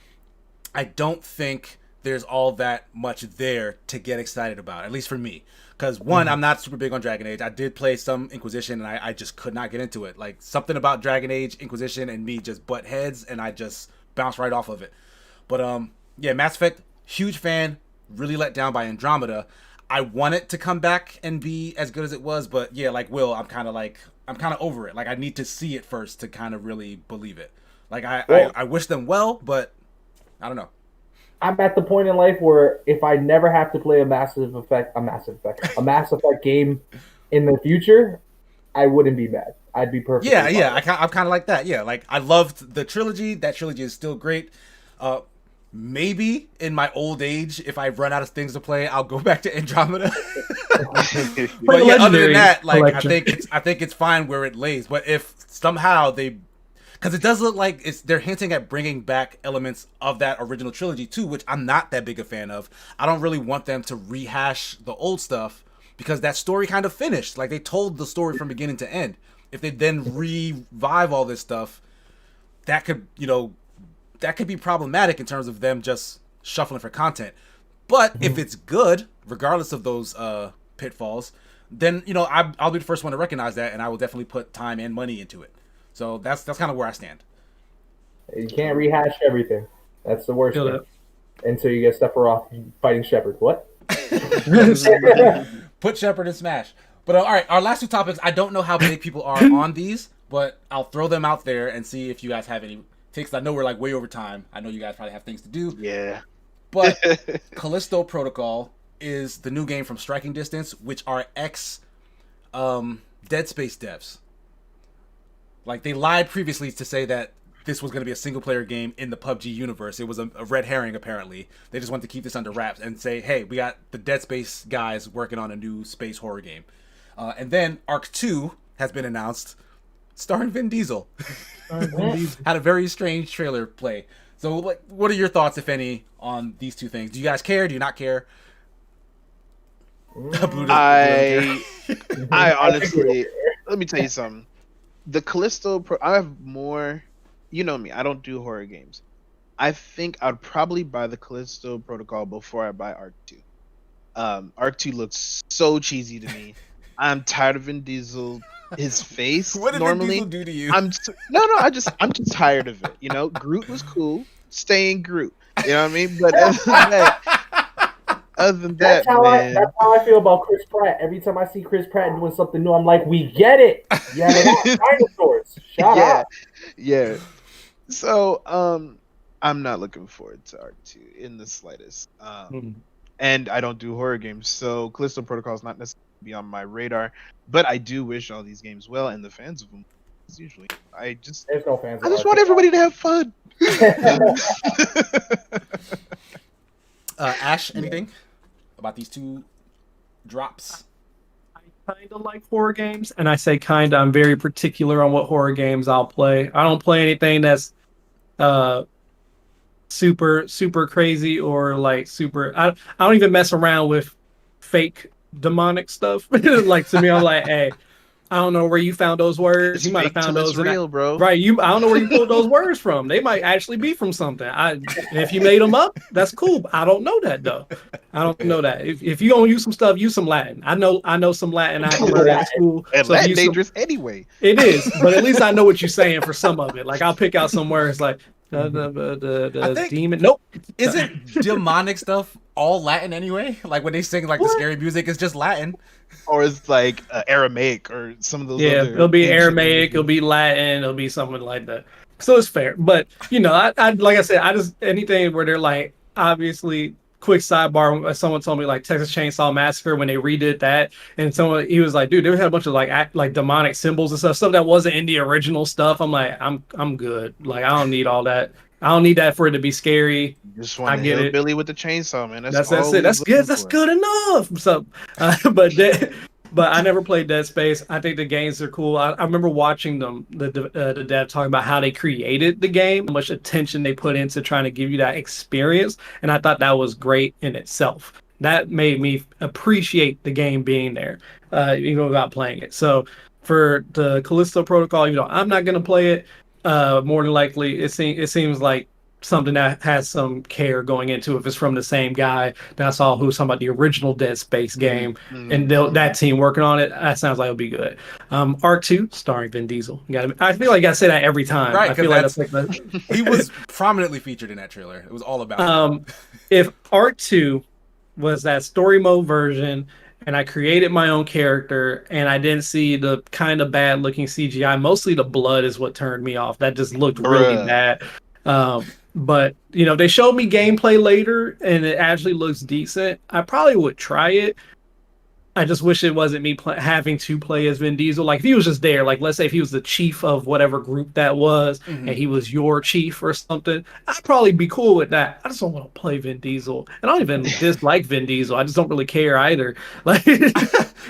I don't think there's all that much there to get excited about, at least for me. Because one, I'm not super big on Dragon Age. I did play some Inquisition, and I just could not get into it. Like, something about Dragon Age, Inquisition, and me just butt heads, and I just bounce right off of it. But yeah, Mass Effect, huge fan. Really let down by Andromeda. I want it to come back and be as good as it was, but yeah, like Will, I'm kind of over it. Like, I need to see it first to kind of really believe it. Like, I wish them well, but I don't know. I'm at the point in life where if I never have to play a Mass Effect game in the future, I wouldn't be mad. I'd be perfect. Yeah, I'm kind of like that. Yeah, like, I loved the trilogy. That trilogy is still great. Maybe in my old age, if I run out of things to play, I'll go back to Andromeda. But yeah, other than that, like, I think it's fine where it lays. But if somehow because it does look like they're hinting at bringing back elements of that original trilogy too, which I'm not that big a fan of. I don't really want them to rehash the old stuff because that story kind of finished. Like, they told the story from beginning to end. If they then revive all this stuff, that could be problematic in terms of them just shuffling for content. But if it's good, regardless of those pitfalls, then I'll be the first one to recognize that, and I will definitely put time and money into it. So that's kind of where I stand. You can't rehash everything. That's the worst thing. Until you get Sephiroth fighting Shepard. What? Put Shepard in Smash. But all right, our last 2 topics, I don't know how big people are on these, but I'll throw them out there and see if you guys have any takes. I know we're like way over time. I know you guys probably have things to do. Yeah. But Callisto Protocol is the new game from Striking Distance, which are ex Dead Space devs. Like, they lied previously to say that this was going to be a single-player game in the PUBG universe. It was a red herring, apparently. They just wanted to keep this under wraps and say, hey, we got the Dead Space guys working on a new space horror game. And then Arc 2 has been announced, starring Vin Diesel. Had a very strange trailer play. So, like, what are your thoughts, if any, on these 2 things? Do you guys care? Do you not care? I honestly, let me tell you something. The Callisto, I have more. You know me, I don't do horror games. I think I'd probably buy the Callisto Protocol before I buy Arc 2. Arc 2 looks so cheesy to me. I'm tired of Vin Diesel. His face. What did normally, Vin Diesel do to you? I'm just tired of it. Groot was cool. Staying Groot. You know what I mean? But other than that, that's how I feel about Chris Pratt. Every time I see Chris Pratt doing something new, I'm like, we get it. Yeah, dinosaurs. Shut up. Yeah. So, I'm not looking forward to Arc 2 in the slightest. And I don't do horror games, so Callisto Protocol is not necessarily be on my radar. But I do wish all these games well, and the fans of them. Usually, there's no fans. I just want everybody to have fun. Ash, anything about these 2 drops? I kind of like horror games, and I say kind of. I'm very particular on what horror games I'll play. I don't play anything that's super crazy or like super. I don't even mess around with fake demonic stuff. Like, to me, I'm like, hey, I don't know where you found those words. You might have found those real, bro. Right? I don't know where you pulled those words from. They might actually be from something. If you made them up, that's cool. But I don't know that though. I don't know that. If you gonna use some stuff, use some Latin. I know some Latin. I learned at school. And so Latin dangerous anyway. It is, but at least I know what you're saying for some of it. Like, I'll pick out some words like the demon. Nope. Isn't demonic stuff all Latin anyway? Like, when they sing like the scary music, it's just Latin. Or it's like Aramaic or some of those. Yeah, it'll be Aramaic, it'll be Latin, it'll be something like that. So it's fair. But, I like I said, I just, anything where they're like, obviously, quick sidebar, someone told me like Texas Chainsaw Massacre, when they redid that, and he was like, dude, they had a bunch of like demonic symbols and stuff that wasn't in the original stuff. I'm like, I'm good. Like, I don't need all that. I don't need that for it to be scary. You just want to hit Billy with the chainsaw, man. That's it. That's good. That's good enough. So, but But I never played Dead Space. I think the games are cool. I remember watching the dev talking about how they created the game, how much attention they put into trying to give you that experience, and I thought that was great in itself. That made me appreciate the game being there, even without playing it. So for the Callisto Protocol, I'm not gonna play it. More than likely, it seems like something that has some care going into it. If it's from the same guy that I saw who's talking about the original Dead Space game, and that team working on it, that sounds like it'll be good. Arc 2 starring Vin Diesel. I feel like I say that every time. Right, I feel like that's like he was prominently featured in that trailer. It was all about him. If Arc 2 was that story mode version and I created my own character and I didn't see the kind of bad looking CGI, mostly the blood is what turned me off. That just looked really bad. But they showed me gameplay later and it actually looks decent. I probably would try it. I just wish it wasn't me having to play as Vin Diesel. Like if he was just there, like let's say if he was the chief of whatever group that was, and he was your chief or something, I'd probably be cool with that. I just don't want to play Vin Diesel, and I don't even dislike Vin Diesel. I just don't really care either. Like it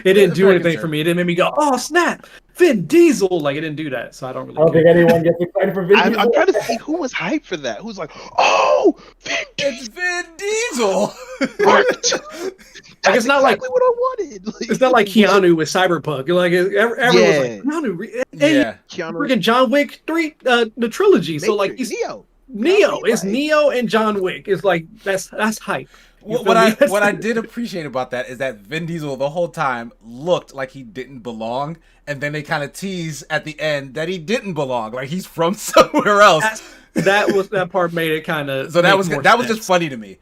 didn't do anything for me. It didn't make me go, "Oh snap, Vin Diesel!" Like it didn't do that, so I don't really. I don't think anyone gets excited for Vin Diesel. I'm trying to think who was hyped for that. Who's like, "Oh, it's Vin Diesel." Like it's not exactly what I wanted. It's not like Keanu with Cyberpunk. Like everyone's like Keanu. Keanu. Freaking John Wick 3, the trilogy. Matrix, so like he's Neo. It's Neo and John Wick. It's like that's hype. What I did appreciate about that is that Vin Diesel the whole time looked like he didn't belong, and then they kind of tease at the end that he didn't belong, like he's from somewhere else. That part made it kind of so that was just funny to me.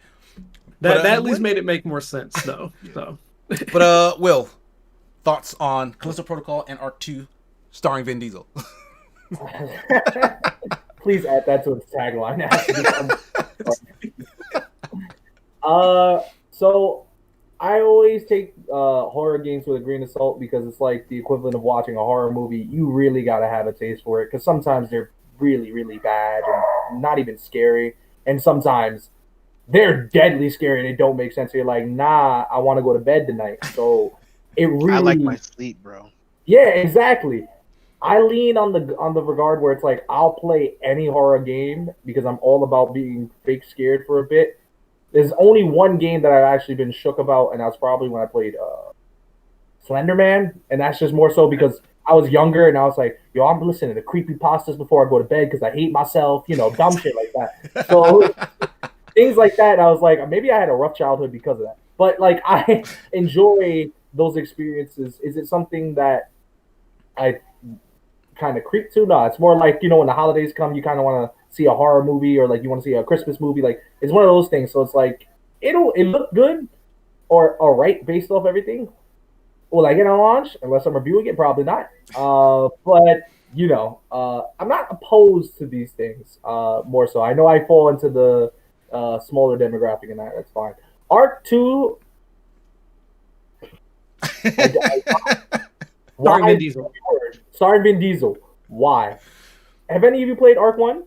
That at least made it make more sense, though. So, but Will, thoughts on Callisto Protocol and Arc 2, starring Vin Diesel? Please add that to the tagline. So I always take horror games with a grain of salt because it's like the equivalent of watching a horror movie. You really gotta have a taste for it because sometimes they're really, really bad and not even scary, and sometimes they're deadly scary and they don't make sense. You're like, nah, I want to go to bed tonight. So it really, I like my sleep, bro. Yeah, exactly. I lean on the regard where it's like I'll play any horror game because I'm all about being fake scared for a bit. There's only one game that I've actually been shook about, and that's probably when I played Slender Man, and that's just more so because I was younger and I was like, yo, I'm listening to creepypastas before I go to bed because I hate myself, dumb shit like that. So things like that, I was like, maybe I had a rough childhood because of that. But like, I enjoy those experiences. Is it something that I kind of creep to? No, it's more like, when the holidays come, you kind of want to see a horror movie or like you want to see a Christmas movie. Like it's one of those things. So it's like, it looked good or all right based off everything. Will I get on launch? Unless I'm reviewing it, probably not. But I'm not opposed to these things. More so, I know I fall into the smaller demographic, and that's fine. Arc 2. Starring Vin Diesel. Starring Vin Diesel. Why? Have any of you played Arc 1?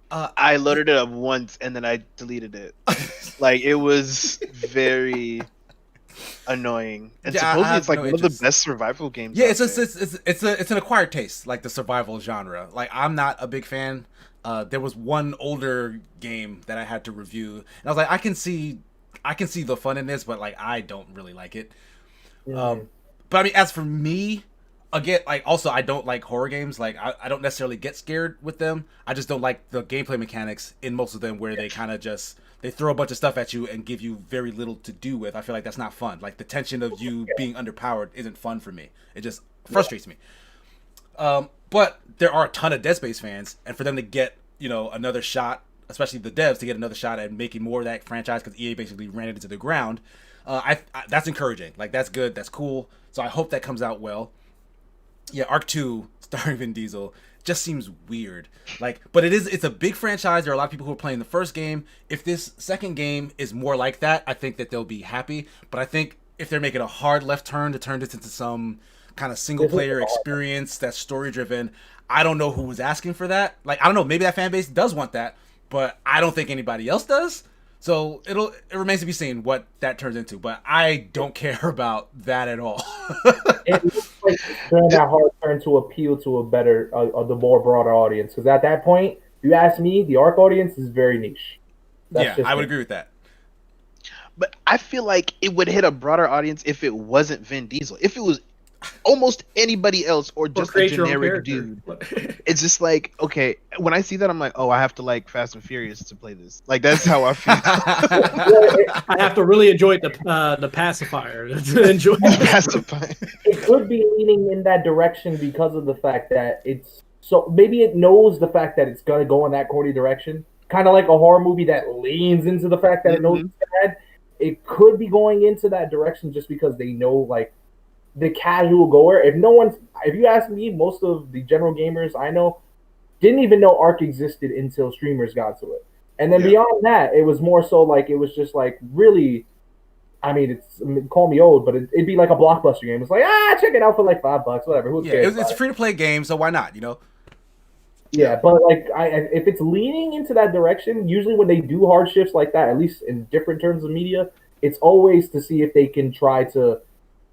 I loaded it up once and then I deleted it. Like it was very annoying. And supposedly it's like one of the best survival games. Yeah, it's an acquired taste, like the survival genre. Like I'm not a big fan. There was one older game that I had to review, and I was like, I can see the fun in this, but like I don't really like it. But I mean, as for me, again, like also I don't like horror games. Like I don't necessarily get scared with them. I just don't like the gameplay mechanics in most of them, where they kind of just they throw a bunch of stuff at you and give you very little to do with. I feel like that's not fun. Like the tension of you being underpowered isn't fun for me. It just frustrates me. But there are a ton of Dead Space fans, and for them to get, another shot, especially the devs, to get another shot at making more of that franchise, because EA basically ran it into the ground, that's encouraging. Like, that's good, that's cool. So I hope that comes out well. Yeah, Arc 2, starring Vin Diesel, just seems weird. Like, but it's a big franchise. There are a lot of people who are playing the first game. If this second game is more like that, I think that they'll be happy. But I think if they're making a hard left turn to turn this into some kind of single player experience that's story driven, I don't know who was asking for that. Like, I don't know, maybe that fan base does want that, but I don't think anybody else does. So it remains to be seen what that turns into, but I don't care about that at all. It looks like it's during that hard turn to appeal to a better, the more broader audience. Because at that point, if you ask me, the ARC audience is very niche. Yeah, I would agree with that. But I feel like it would hit a broader audience if it wasn't Vin Diesel. If it was almost anybody else or just a generic dude. It's just like, okay, when I see that, I'm like, oh, I have to like Fast and Furious to play this. Like, that's how I feel. I have to really enjoy the pacifier to enjoy the pacifier. It could be leaning in that direction because of the fact that it's so maybe it knows the fact that it's gonna go in that corny direction. Kind of like a horror movie that leans into the fact that it knows it's bad. It could be going into that direction just because they know, like, the casual goer. If you ask me, most of the general gamers I know didn't even know ARC existed until streamers got to it. And then beyond that, it was more so like, it was just like really, I mean, call me old, but it'd be like a Blockbuster game. It's like, check it out for like $5, whatever. Who cares? It's a free to play game, so why not? Yeah, but like, if it's leaning into that direction, usually when they do hard shifts like that, at least in different terms of media, it's always to see if they can try to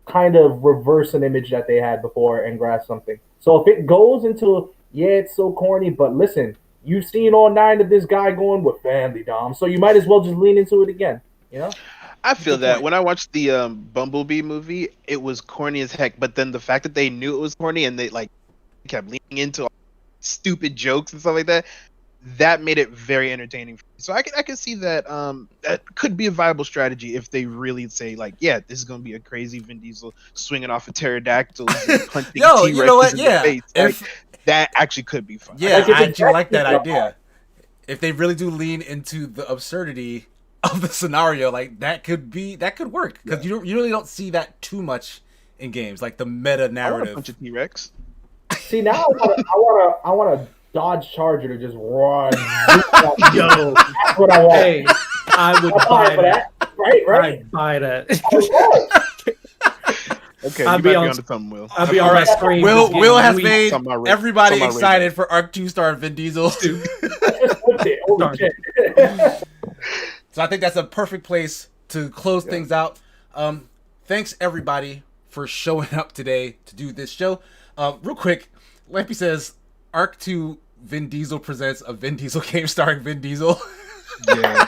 kind of reverse an image that they had before and grasp something. So if it goes into, it's so corny, but listen, you've seen all 9 of this guy going with family, Dom, so you might as well just lean into it again, I feel that when I watched the Bumblebee movie, it was corny as heck, but then the fact that they knew it was corny and they like kept leaning into all stupid jokes and stuff like that made it very entertaining. So I can see that that could be a viable strategy if they really say like, yeah, this is gonna be a crazy Vin Diesel swinging off of pterodactyls and punching T-Rexes you know what? in Yeah, the face. That actually could be fun. Yeah, I actually like that idea. If they really do lean into the absurdity of the scenario, like that could work because you really don't see that too much in games, like the meta narrative. A bunch of T-Rex. See, now I want a Dodge Charger to just run. Yo, that's what I want. Hey, I would buy that. Right. I'd buy that. Okay, I'll you be might on be onto something, Will. I'll be on my screen. Will has made everybody excited for Arc 2 star Vin Diesel. So I think that's a perfect place to close things out. Thanks everybody for showing up today to do this show. Real quick, Lampy says Arc 2 Vin Diesel presents a Vin Diesel game starring Vin Diesel. Yeah,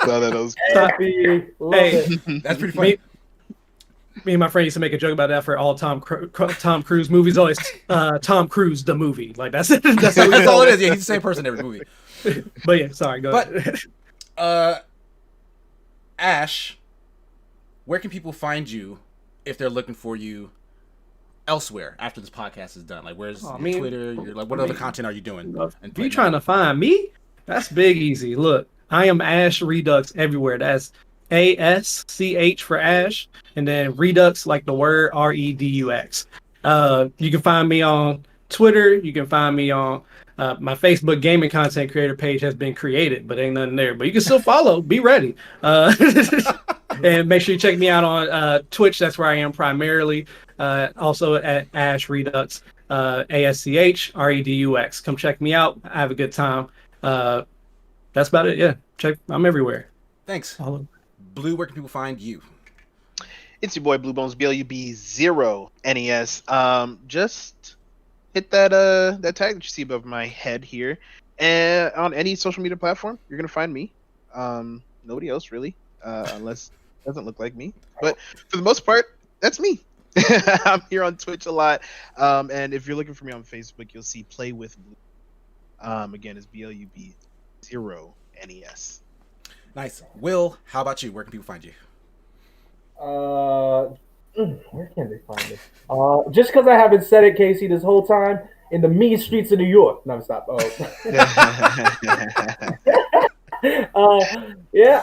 thought that was hey, that's pretty funny. Me and my friend used to make a joke about that for all Tom Cruise movies. Always Tom Cruise the movie. Like that's that's all it is. Yeah, he's the same person in every movie. But yeah, sorry. Go ahead. Ash, where can people find you if they're looking for you elsewhere after this podcast is done? Like, where's your Twitter? What other content are you doing? If you trying to find me, that's big easy. Look, I am Ash Redux everywhere. That's ASCH for Ash, and then Redux like the word REDUX. You can find me on Twitter. You can find me on my Facebook gaming content creator page has been created, but ain't nothing there. But you can still follow. Be ready. And make sure you check me out on Twitch. That's where I am primarily. Also at Ash Redux, ASCH REDUX. Come check me out. I have a good time. That's about it. Yeah, I'm everywhere. Thanks. Blue, where can people find you? It's your boy Blue Bones, BLUB0 NES. Just hit that tag that you see above my head here, and on any social media platform, you're gonna find me. Nobody else really, unless it doesn't look like me. But for the most part, that's me. I'm here on Twitch a lot, and if you're looking for me on Facebook, you'll see Play with Blue. Again, it's BLUB0 NES. Nice. Will, how about you? Where can people find you? Where can they find me? Just because I haven't said it, Casey, this whole time, in the mean streets of New York. No, stop. Yeah,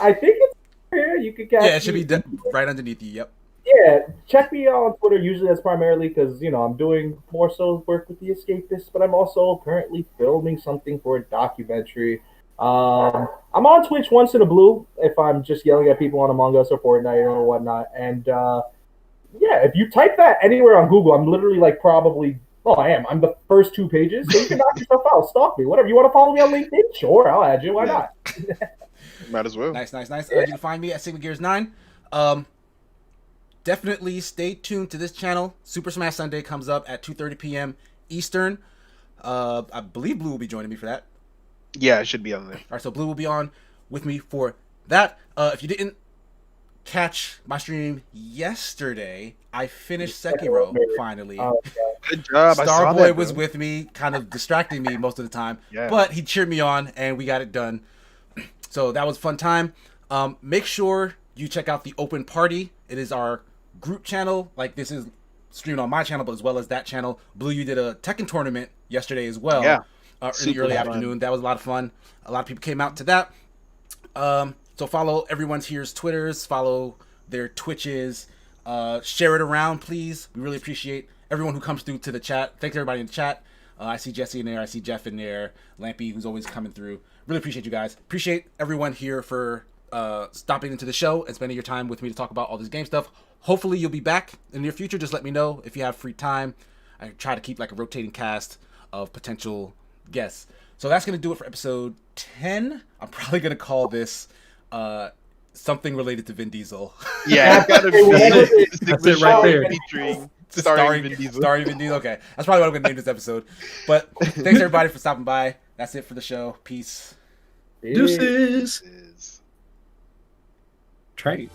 I think it's here. You can catch. Yeah, it should be right underneath you. Yep. Yeah, check me out on Twitter. Usually that's primarily because, I'm doing more so work with the Escapists, but I'm also currently filming something for a documentary. I'm on Twitch once in a blue if I'm just yelling at people on Among Us or Fortnite or whatnot. And if you type that anywhere on Google, I'm literally I'm the first 2 pages. So you can knock yourself out, stalk me, whatever. You want to follow me on LinkedIn? Sure, I'll add you. Why not? Might as well. Nice. You can find me at Sigma Gears 9. Definitely stay tuned to this channel. Super Smash Sunday comes up at 2:30 p.m. Eastern. I believe Blue will be joining me for that. Yeah, it should be on there. All right, so Blue will be on with me for that. If you didn't catch my stream yesterday, I finished Sekiro finally. Good job. I saw Starboy that, was bro. with me, kind of distracting me most of the time, Yeah. but he cheered me on, and we got it done. So that was a fun time. Make sure you check out the Open Party. It is our group channel. Like, this is streamed on my channel, but as well as that channel. Blue, you did a Tekken tournament yesterday as well. Yeah. In the Super early fun. afternoon. That was a lot of fun. A lot of people came out to that. So follow everyone's here's Twitters, follow their Twitches, share it around, please. We really appreciate everyone who comes through to the chat. Thanks everybody in the chat. I see Jesse in there, I see Jeff in there, Lampy, who's always coming through. Really appreciate you guys. Appreciate everyone here for stopping into the show and spending your time with me to talk about all this game stuff. Hopefully you'll be back in the near future. Just let me know if you have free time. I try to keep like a rotating cast of potential guests. So that's going to do it for episode 10. I'm probably going to call this something related to Vin Diesel. Yeah, it's gotta be. That's it right there. Featuring starring Vin Diesel. Starring Vin Diesel. Okay, that's probably what I'm going to name this episode. But thanks everybody for stopping by. That's it for the show. Peace. Deuces. Is- Trade.